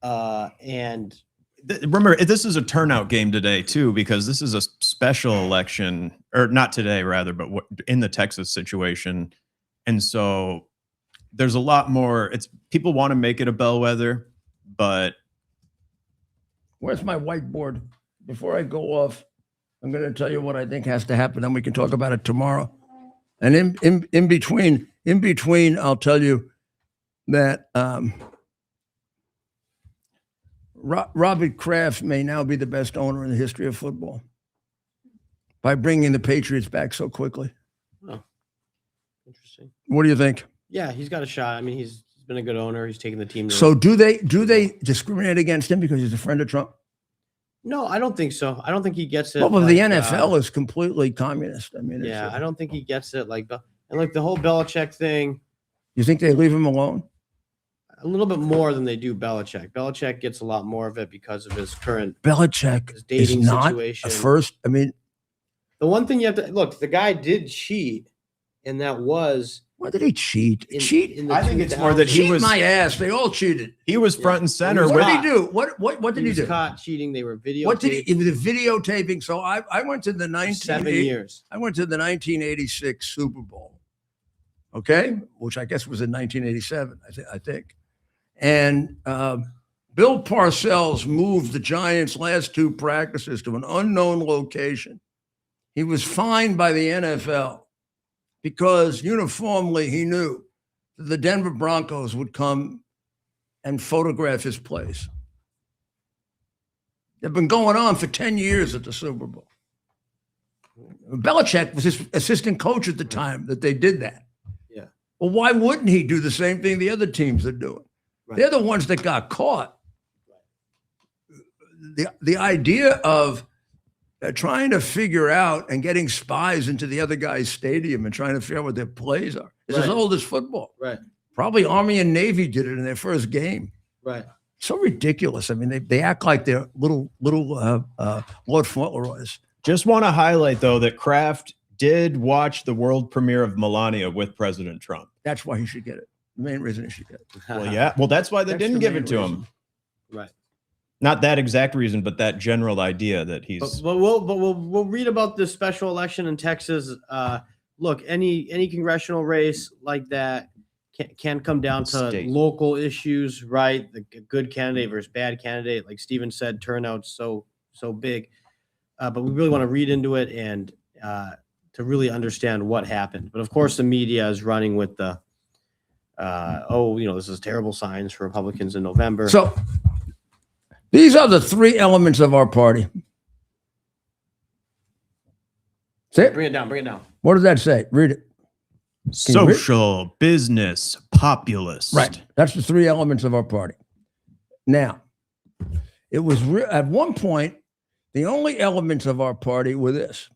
and remember, this is a turnout game today too, because this is a special election, or not today rather, but in the Texas situation. And so there's a lot more, people want to make it a bellwether, but. Where's my whiteboard? Before I go off, I'm going to tell you what I think has to happen, and we can talk about it tomorrow. And in between, I'll tell you that Robert Kraft may now be the best owner in the history of football by bringing the Patriots back so quickly. Oh, interesting. What do you think? Yeah, he's got a shot. I mean, he's been a good owner. He's taken the team. So do they discriminate against him because he's a friend of Trump? No, I don't think so. I don't think he gets it. Well, the NFL is completely communist. I mean, yeah, I don't think he gets it. And the whole Belichick thing. You think they leave him alone? A little bit more than they do Belichick. Belichick gets a lot more of it because of his current Belichick dating is not situation. A first. I mean, the one thing you have to look, the guy did cheat, and that was. Why did he cheat? I think it's more that he was my ass. They all cheated. He was front and center. What did he do? What did he do? Caught cheating. They were videotaping. What did he? It was videotaping. So I went to the 7 years. I went to the 1986 Super Bowl. Okay, which I guess was in 1987. I think. And Bill Parcells moved the Giants' last two practices to an unknown location. He was fined by the NFL. Because uniformly he knew that the Denver Broncos would come and photograph his place. They've been going on for 10 years at the Super Bowl. Belichick was his assistant coach at the time that they did that. Yeah. Well, why wouldn't he do the same thing the other teams are doing? Right. They're the ones that got caught. The idea of trying to figure out and getting spies into the other guy's stadium and trying to figure out what their plays are. It's as old as football. Right. Probably Army and Navy did it in their first game. Right. So ridiculous. I mean, they act like they're little Lord Fauntleroys. Just want to highlight, though, that Kraft did watch the world premiere of Melania with President Trump. That's why he should get it. The main reason he should get it. Well, yeah. Well, that's why they That's didn't the give main it to reason. him. Right. Not that exact reason, but that general idea that he's. But we'll read about this special election in Texas. Look, any congressional race like that can come down to State. local issues, right? The good candidate versus bad candidate, like Steven said, turnout's so big. But we really want to read into it and to really understand what happened. But of course, the media is running with the this is terrible signs for Republicans in November. So these are the three elements of our party. Say it. Bring it down. Bring it down. What does that say? Read it. Can you read it? Social, business, populist. Right. That's the three elements of our party. Now, it was at one point, the only elements of our party were this.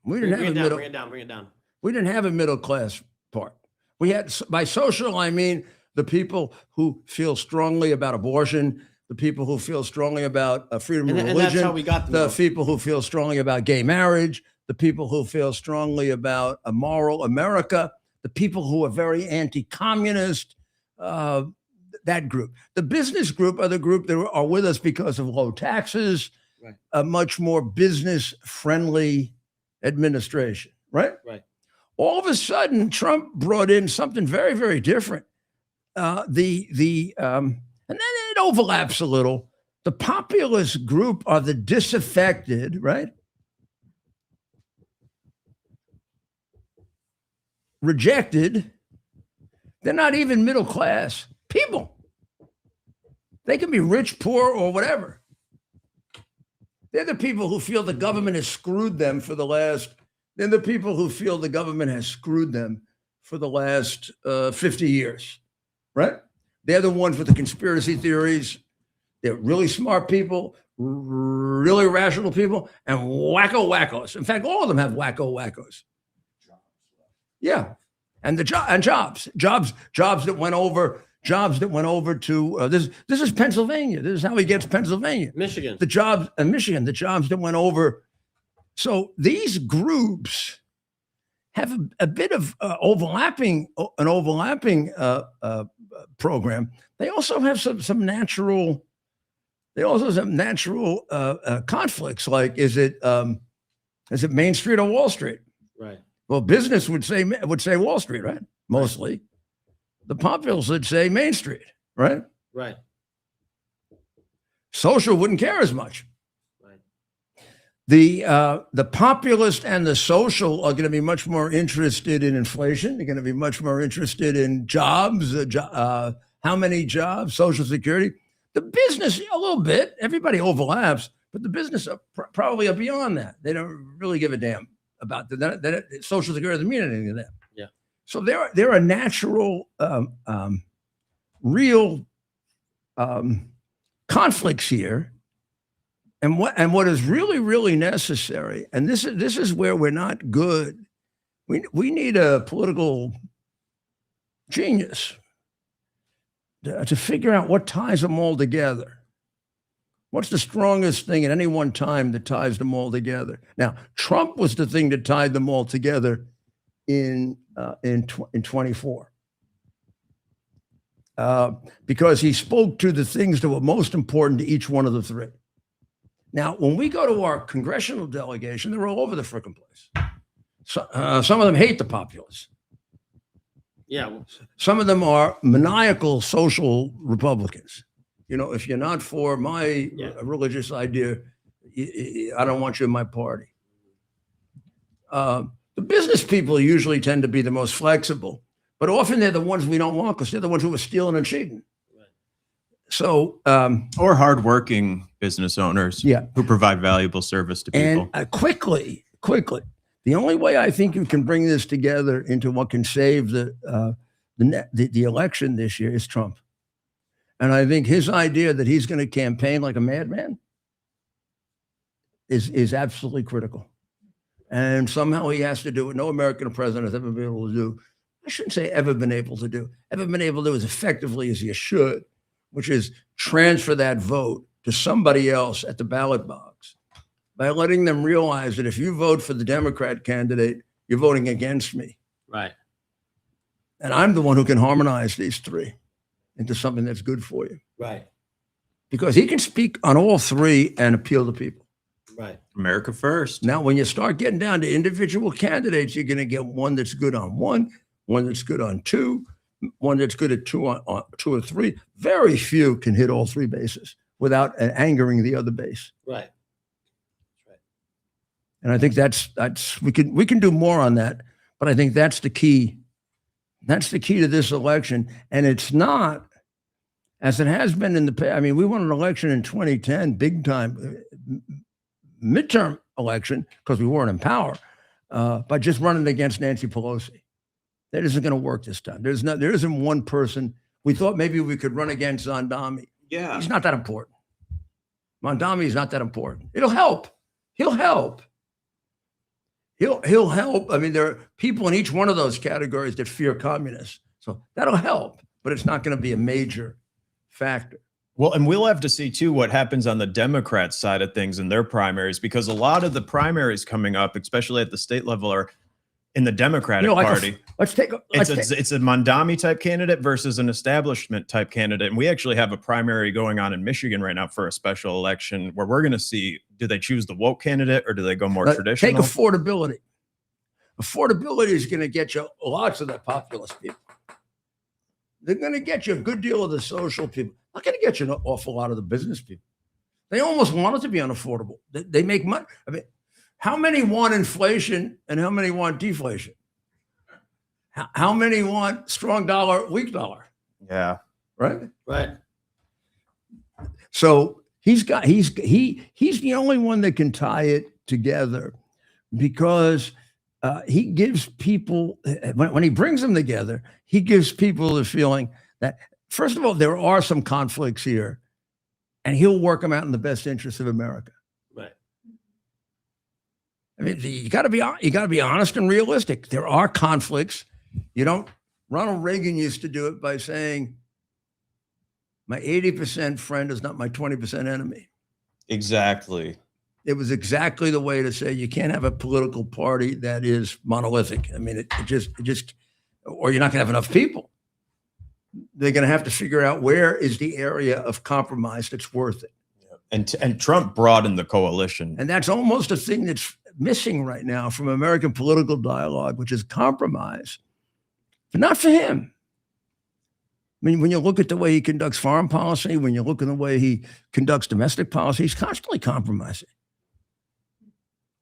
We didn't have a middle. Bring it down. Bring it down. We didn't have a middle class part. We had, by social, I mean the people who feel strongly about abortion, the people who feel strongly about freedom of And religion, that's how we got the people who feel strongly about gay marriage, the people who feel strongly about a moral America, the people who are very anti-communist, that group. The business group are the group that are with us because of low taxes, Right. a much more business-friendly administration, right? Right. All of a sudden, Trump brought in something very, very different. And then it overlaps a little. The populist group are the disaffected, right? Rejected. They're not even middle class people. They can be rich, poor, or whatever. They're the people who feel the government has screwed them for the last. They're the people who feel the government has screwed them for the last 50 years, right? They're the ones with the conspiracy theories. They're really smart people, really rational people, and wackos. In fact, all of them have wackos. Yeah, and jobs that went over to this is Pennsylvania. This is how he gets Pennsylvania. Michigan. The jobs in Michigan, the jobs that went over. So these groups have a bit of an overlapping program. They also have some natural. They also have some natural conflicts. Like, is it Main Street or Wall Street? Right. Well, business would say Wall Street, right? Mostly. The populists would say Main Street, right? Right. Social wouldn't care as much. Right. The populist and the social are going to be much more interested in inflation. They're going to be much more interested in jobs, how many jobs, Social Security. The business, a little bit. Everybody overlaps, but the business probably are beyond that. They don't really give a damn about that. Social Security doesn't mean anything to them. Yeah. So there are natural, real conflicts here. And what is really, really necessary, and this is where we're not good. We need a political genius to figure out what ties them all together. What's the strongest thing at any one time that ties them all together? Now, Trump was the thing that tied them all together in 24, because he spoke to the things that were most important to each one of the three. Now, when we go to our congressional delegation, they're all over the frickin' place. So, some of them hate the populists. Yeah. Some of them are maniacal social Republicans. You know, if you're not for my religious idea, I don't want you in my party. The business people usually tend to be the most flexible, but often they're the ones we don't want because they're the ones who are stealing and cheating. So, or hardworking business owners, who provide valuable service to people. And quickly, the only way I think you can bring this together into what can save the election this year is Trump. And I think his idea that he's going to campaign like a madman is absolutely critical. And somehow he has to do what no American president has ever been able to do. I shouldn't say ever been able to do as effectively as he should, which is transfer that vote to somebody else at the ballot box by letting them realize that if you vote for the Democrat candidate, you're voting against me. Right. And I'm the one who can harmonize these three into something that's good for you. Right. Because he can speak on all three and appeal to people. Right. America first. Now, when you start getting down to individual candidates, you're going to get one that's good on one that's good on two, one that's good at two on two or three. Very few can hit all three bases without angering the other base. Right. And I think that's we can do more on that, but I think that's the key. That's the key to this election, and it's not as it has been in the past. I mean, we won an election in 2010, big time midterm election because we weren't in power, by just running against Nancy Pelosi. That isn't going to work this time. There isn't one person. We thought maybe we could run against Zandami. Yeah. He's not that important. Mondami is not that important. It'll help. He'll help. He'll help. I mean, there are people in each one of those categories that fear communists. So that'll help, but it's not going to be a major factor. Well, and we'll have to see too what happens on the Democrat side of things in their primaries, because a lot of the primaries coming up, especially at the state level, are in the Democratic Party. It's a Mondami type candidate versus an establishment type candidate. And we actually have a primary going on in Michigan right now for a special election where we're going to see, do they choose the woke candidate or do they go more traditional? Take affordability. Affordability is going to get you lots of the populist people. They're going to get you a good deal of the social people. Not going to get you an awful lot of the business people. They almost want it to be unaffordable. They make money. I mean, how many want inflation and how many want deflation? How many want strong dollar, weak dollar? Yeah. Right? Right. So he's the only one that can tie it together, because he gives people, when he brings them together, he gives people the feeling that, first of all, there are some conflicts here and he'll work them out in the best interest of America. Right. I mean, you got to be honest and realistic. There are conflicts. Ronald Reagan used to do it by saying, my 80% friend is not my 20% enemy. Exactly. It was exactly the way to say you can't have a political party that is monolithic. I mean, it just, or you're not going to have enough people. They're going to have to figure out where is the area of compromise that's worth it. And Trump broadened the coalition. And that's almost a thing that's missing right now from American political dialogue, which is compromise, but not for him. I mean, when you look at the way he conducts foreign policy, when you look at the way he conducts domestic policy, he's constantly compromising.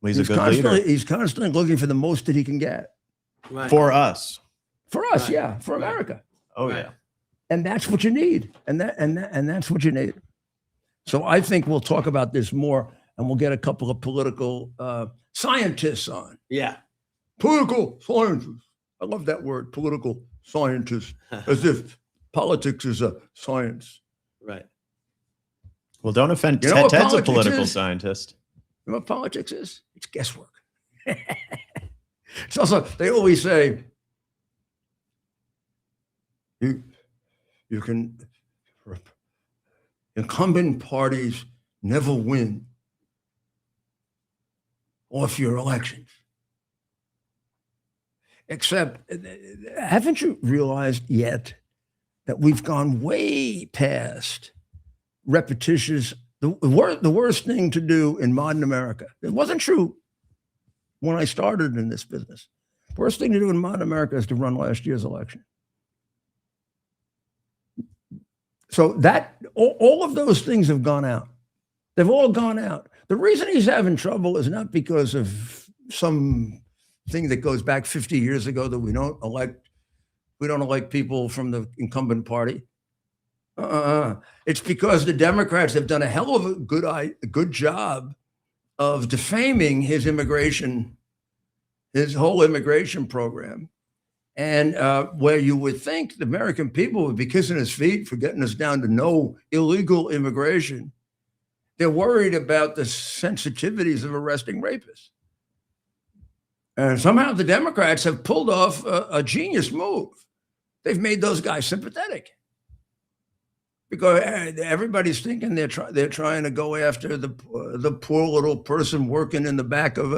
He's a good leader. He's constantly looking for the most that he can get. Right. For us. For us, Right. yeah, for America. Oh, Right. yeah. And that's what you need. And that's what you need. So I think we'll talk about this more, and we'll get a couple of political scientists on. Yeah. Political scientists. I love that word, political scientists, as if politics is a science. Right. Well, don't offend You know what Ted's a politics political is? scientist. You know what politics is? It's guesswork. It's also, they always say, you can, incumbent parties never win off your elections. Except, haven't you realized yet that we've gone way past repetitious? The worst thing to do in modern America, it wasn't true when I started in this business. Worst thing to do in modern America is to run last year's election. So that all of those things have gone out. They've all gone out. The reason he's having trouble is not because of some thing that goes back 50 years ago that we don't elect people from the incumbent party. It's because the Democrats have done a hell of a good job of defaming his whole immigration program. And where you would think the American people would be kissing his feet for getting us down to no illegal immigration, they're worried about the sensitivities of arresting rapists. And somehow the Democrats have pulled off a genius move. They've made those guys sympathetic. because everybody's thinking they're trying to go after the poor little person working in the back of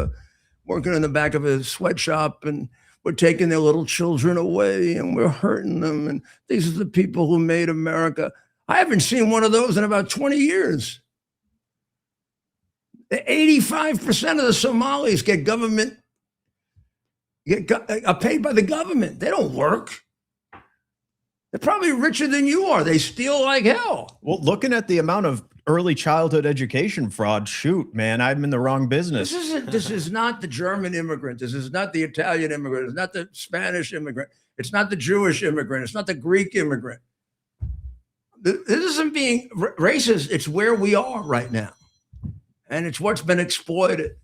a sweatshop, and we're taking their little children away and we're hurting them. And these are the people who made America. I haven't seen one of those in about 20 years. 85% of the Somalis are paid by the government. They don't work. They're probably richer than you are. They steal like hell. Well, looking at the amount of early childhood education fraud, shoot, man, I'm in the wrong business. This is not the German immigrant. This is not the Italian immigrant. It's not the Spanish immigrant. It's not the Jewish immigrant. It's not the Greek immigrant. This isn't being racist. It's where we are right now. And it's what's been exploited.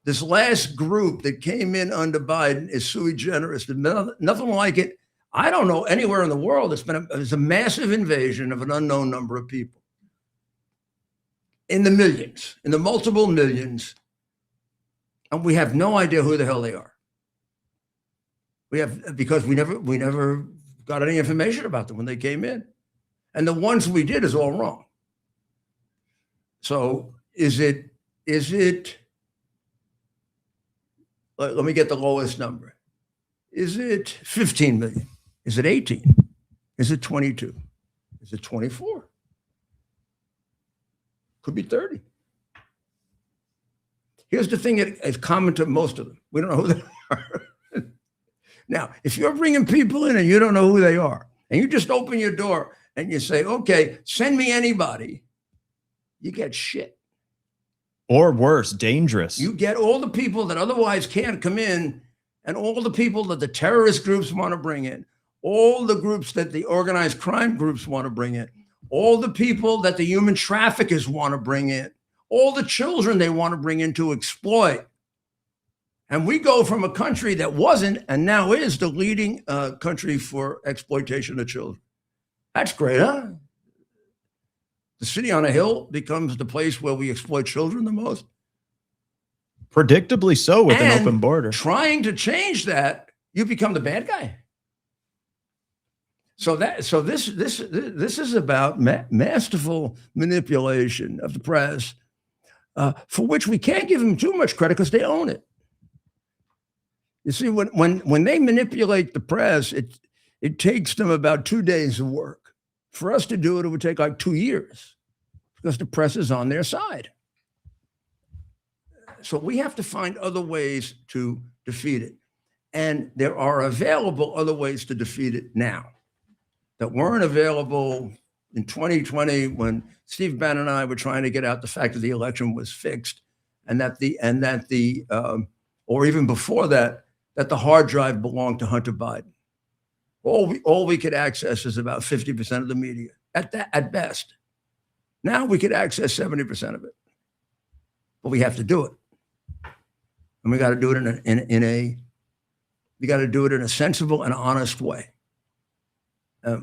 This last group that came in under Biden is sui generis. Nothing like it. I don't know anywhere in the world. It's a massive invasion of an unknown number of people. In the millions, in the multiple millions. And we have no idea who the hell they are. Because we never got any information about them when they came in. And the ones we did is all wrong. So is it, let me get the lowest number. Is it 15 million? Is it 18? Is it 22? Is it 24? Could be 30. Here's the thing that is common to most of them. We don't know who they are. Now, if you're bringing people in and you don't know who they are, and you just open your door and you say, okay, send me anybody, you get shit. Or worse, dangerous. You get all the people that otherwise can't come in, and all the people that the terrorist groups want to bring in, all the groups that the organized crime groups want to bring in, all the people that the human traffickers want to bring in, all the children they want to bring in to exploit. And we go from a country that wasn't and now is the leading country for exploitation of children. That's great, huh? The city on a hill becomes the place where we exploit children the most. Predictably so, with an open border. Trying to change that, you become the bad guy. So this is about masterful manipulation of the press, for which we can't give them too much credit because they own it. You see, when they manipulate the press, it takes them about 2 days of work. For us to do it, it would take like 2 years because the press is on their side. So we have to find other ways to defeat it. And there are available other ways to defeat it now that weren't available in 2020 when Steve Bannon and I were trying to get out the fact that the election was fixed, and or even before that, that the hard drive belonged to Hunter Biden. All we could access is about 50% of the media at best. Now we could access 70% of it, but we have to do it, and we got to do it in a sensible and honest way,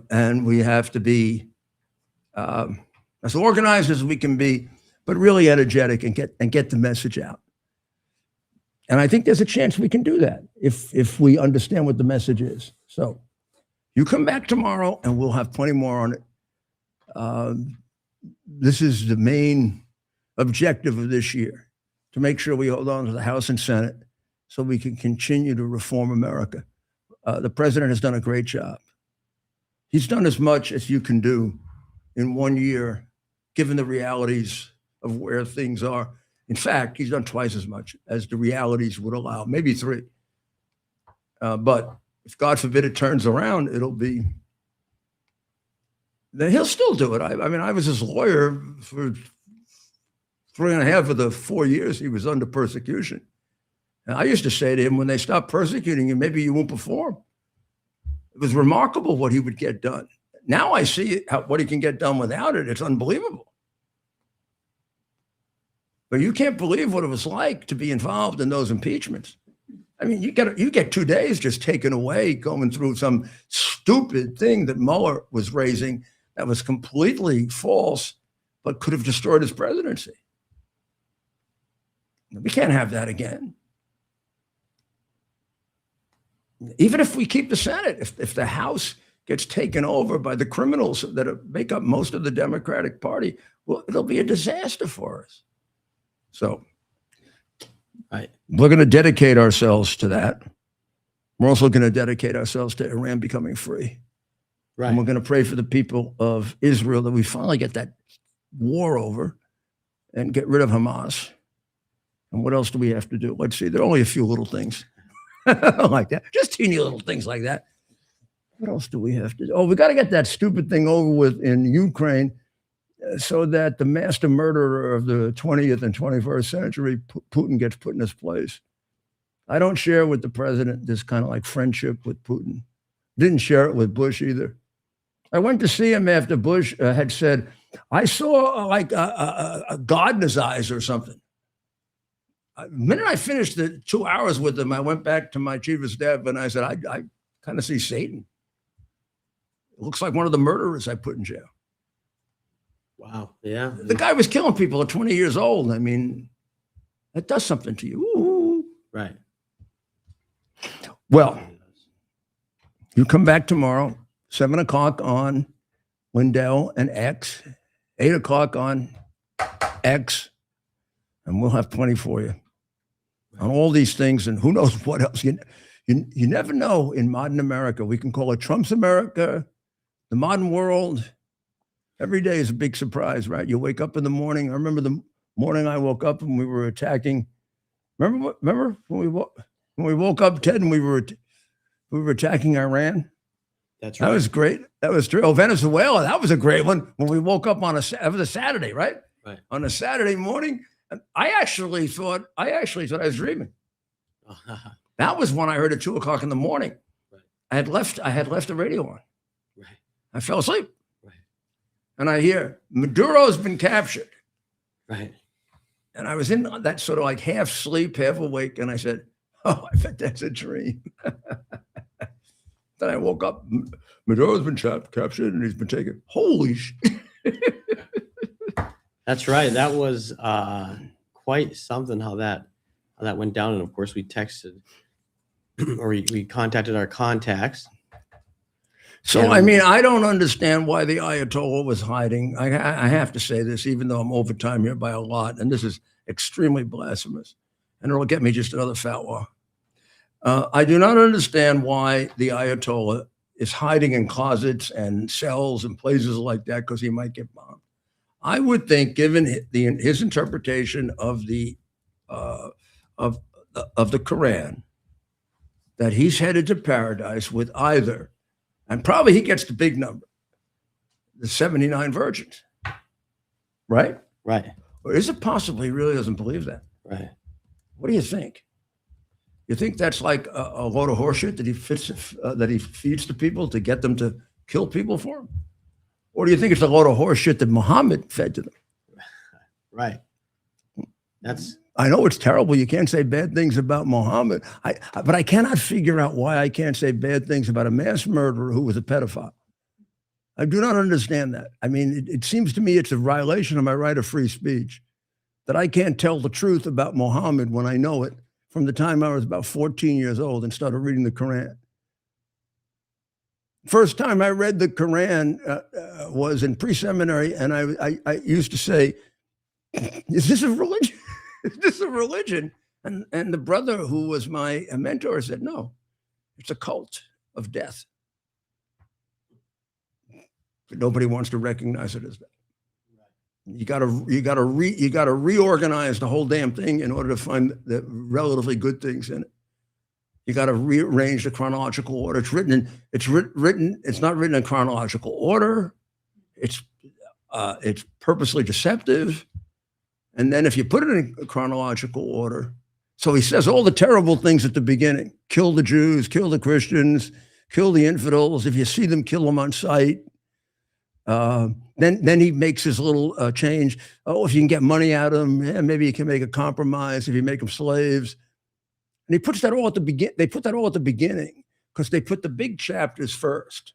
and we have to be as organized as we can be, but really energetic and get the message out. And I think there's a chance we can do that if we understand what the message is. So you come back tomorrow and we'll have plenty more on it. This is the main objective of this year, to make sure we hold on to the House and Senate so we can continue to reform America. The president has done a great job. He's done as much as you can do in 1 year, given the realities of where things are. In fact, he's done twice as much as the realities would allow, maybe 3. But if God forbid it turns around, then he'll still do it. I mean, I was his lawyer for 3.5 of the 4 years he was under persecution. And I used to say to him, when they stop persecuting you, maybe you won't perform. It was remarkable what he would get done. Now I see what he can get done without it. It's unbelievable. But you can't believe what it was like to be involved in those impeachments. I mean, you get 2 days just taken away going through some stupid thing that Mueller was raising that was completely false, but could have destroyed his presidency. We can't have that again. Even if we keep the Senate, if the House gets taken over by the criminals that make up most of the Democratic Party, well, it'll be a disaster for us. So Right. we're going to dedicate ourselves to that. We're also going to dedicate ourselves to Iran becoming free. Right. And we're going to pray for the people of Israel that we finally get that war over and get rid of Hamas. And what else do we have to do? Let's see. There are only a few little things like that. Just teeny little things like that. What else do we have to do? Oh, we got to get that stupid thing over with in Ukraine so that the master murderer of the 20th and 21st century, Putin, gets put in his place. I don't share with the president this kind of like friendship with Putin. Didn't share it with Bush either. I went to see him after Bush had said, I saw like a God in his eyes or something. The minute I finished the 2 hours with him, I went back to my chief of staff and I said, I kind of see Satan. It looks like one of the murderers I put in jail. Wow. Yeah. The guy was killing people at 20 years old. I mean, that does something to you. Ooh. Right. Well, you come back tomorrow, 7 o'clock on Lindell and X, 8 o'clock on X, and we'll have plenty for you on all these things. And who knows what else. You never know in modern America. We can call it Trump's America, the modern world. Every day is a big surprise, right? You wake up in the morning. I remember the morning I woke up and we were attacking. Remember when we woke up, Ted, and we were attacking Iran? That's right. That was great. That was true. Oh, Venezuela, that was a great one. When we woke up on that was a Saturday, right? Right. On a Saturday morning, I actually thought I was dreaming. That was when I heard at 2 o'clock in the morning. Right. I had left the radio on. Right. I fell asleep. Right. And I hear Maduro's been captured. Right. And I was in that sort of like half sleep, half awake. And I said, oh, I bet that's a dream. Then I woke up. Maduro's been captured and he's been taken. Holy shit. That's right. That was quite something how that went down. And of course, we texted or we contacted our contacts. So, I mean, I don't understand why the Ayatollah was hiding. I have to say this, even though I'm over time here by a lot, and this is extremely blasphemous, and it'll get me just another fatwa. I do not understand why the Ayatollah is hiding in closets and cells and places like that because he might get bombed. I would think, given his interpretation of the Quran, that he's headed to paradise with either, and probably he gets the big number, the 79 virgins, right? Right. Or is it possible he really doesn't believe that? Right. What do you think? You think that's like a load of horseshit that he feeds to people to get them to kill people for him? Or do you think it's a load of horseshit that Muhammad fed to them? Right. I know it's terrible. You can't say bad things about Muhammad. But I cannot figure out why I can't say bad things about a mass murderer who was a pedophile. I do not understand that. I mean, it seems to me it's a violation of my right of free speech that I can't tell the truth about Muhammad when I know it from the time I was about 14 years old and started reading the Quran. First time I read the Quran was in pre-seminary, and I used to say, is this a religion? Is this a religion? And the brother who was my mentor said, no, it's a cult of death. But nobody wants to recognize it as that. You got to reorganize the whole damn thing in order to find the relatively good things in it. You got to rearrange the chronological order. It's not written in chronological order. It's purposely deceptive. And then if you put it in chronological order, so he says all the terrible things at the beginning: kill the Jews, kill the Christians, kill the infidels. If you see them, kill them on sight. Then he makes his little change. Oh, if you can get money out of them, yeah, maybe you can make a compromise if you make them slaves. And he puts that all at the beginning. They put that all at the beginning because they put the big chapters first.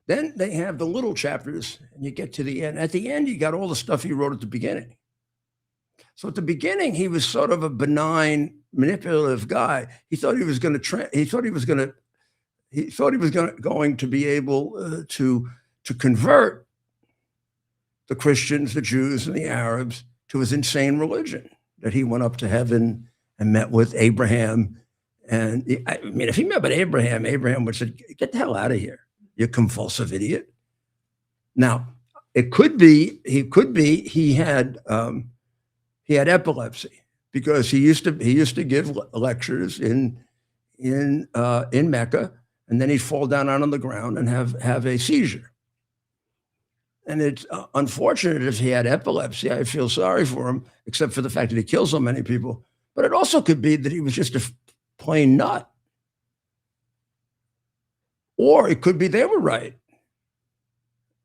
Then they have the little chapters, and you get to the end. At the end, you got all the stuff he wrote at the beginning. So at the beginning, he was sort of a benign, manipulative guy. He thought he was going to he thought he was going to be able to convert the Christians, the Jews, and the Arabs to his insane religion, that he went up to heaven and met with Abraham. And I mean, if he met with Abraham, Abraham would say, "Get the hell out of here, you convulsive idiot." Now, it could be he had epilepsy, because he used to give lectures in Mecca, and then he'd fall down on the ground and have a seizure. And it's unfortunate if he had epilepsy. I feel sorry for him, except for the fact that he killed so many people. But it also could be that he was just a plain nut. Or it could be they were right.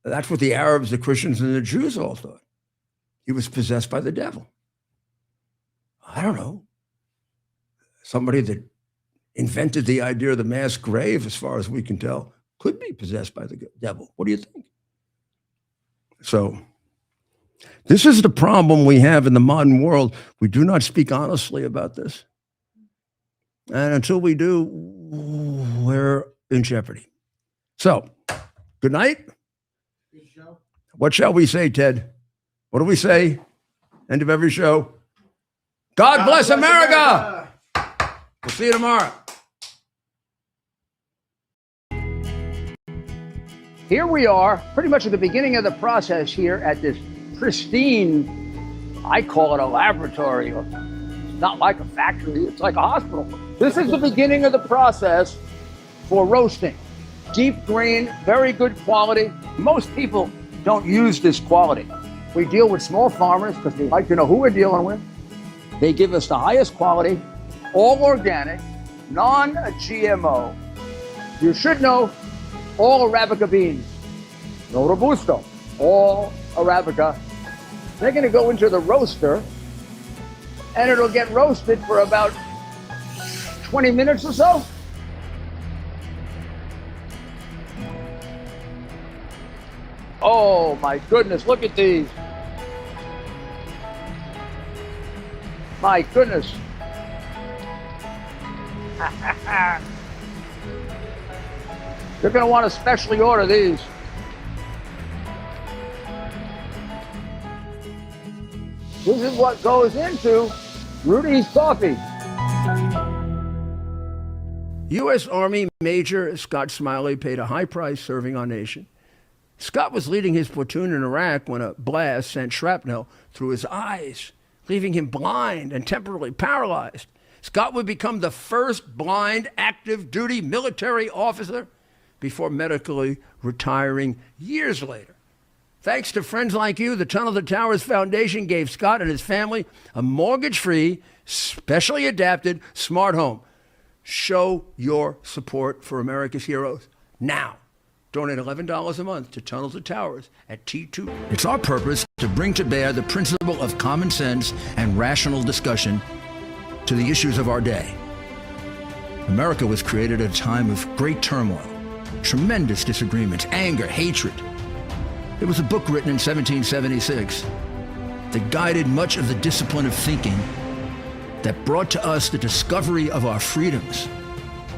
That's what the Arabs, the Christians, and the Jews all thought. He was possessed by the devil. I don't know. Somebody that invented the idea of the mass grave, as far as we can tell, could be possessed by the devil. What do you think? So this is the problem we have in the modern world. We do not speak honestly about this. And until we do, we're in jeopardy. So, good night. Good show. What shall we say, Ted? What do we say? End of every show. God bless America. We'll see you tomorrow. Here we are, pretty much at the beginning of the process here at this pristine, I call it a laboratory. It's not like a factory, it's like a hospital. This is the beginning of the process for roasting. Deep grain, very good quality. Most people don't use this quality. We deal with small farmers because they like to know who we're dealing with. They give us the highest quality, all organic, non-GMO. You should know all Arabica beans, no Robusto, all Arabica. They're going to go into the roaster, and it'll get roasted for about 20 minutes or so. Oh my goodness, look at these. My goodness. You're going to want to specially order these. This is what goes into Rudy's coffee. U.S. Army Major Scott Smiley paid a high price serving our nation. Scott was leading his platoon in Iraq when a blast sent shrapnel through his eyes, leaving him blind and temporarily paralyzed. Scott would become the first blind active duty military officer before medically retiring years later. Thanks to friends like you, the Tunnel to Towers Foundation gave Scott and his family a mortgage-free, specially adapted smart home. Show your support for America's heroes now. Donate $11 a month to Tunnel to Towers at T2. It's our purpose to bring to bear the principle of common sense and rational discussion to the issues of our day. America was created at a time of great turmoil, tremendous disagreements, anger, hatred. There was a book written in 1776 that guided much of the discipline of thinking that brought to us the discovery of our freedoms,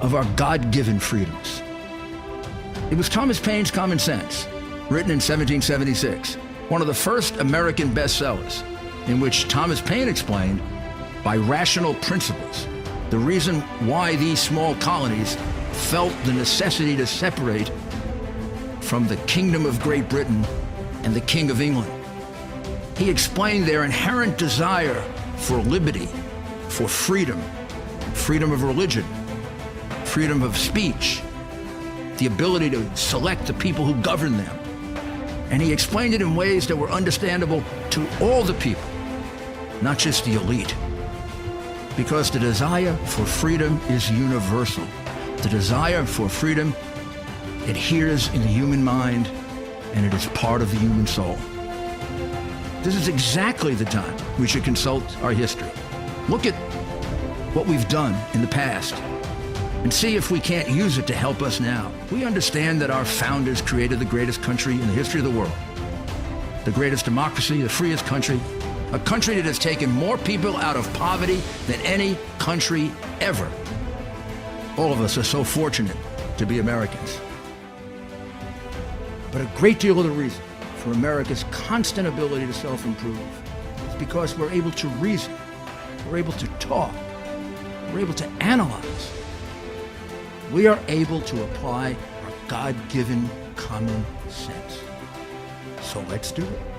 of our God-given freedoms. It was Thomas Paine's Common Sense, written in 1776, one of the first American bestsellers, in which Thomas Paine explained, by rational principles, the reason why these small colonies felt the necessity to separate from the Kingdom of Great Britain and the King of England. He explained their inherent desire for liberty, for freedom, freedom of religion, freedom of speech, the ability to select the people who govern them. And he explained it in ways that were understandable to all the people, not just the elite. Because the desire for freedom is universal. The desire for freedom adheres in the human mind, and it is part of the human soul. This is exactly the time we should consult our history. Look at what we've done in the past and see if we can't use it to help us now. We understand that our founders created the greatest country in the history of the world, the greatest democracy, the freest country, a country that has taken more people out of poverty than any country ever. All of us are so fortunate to be Americans. But a great deal of the reason for America's constant ability to self-improve is because we're able to reason, we're able to talk, we're able to analyze. We are able to apply our God-given common sense. So let's do it.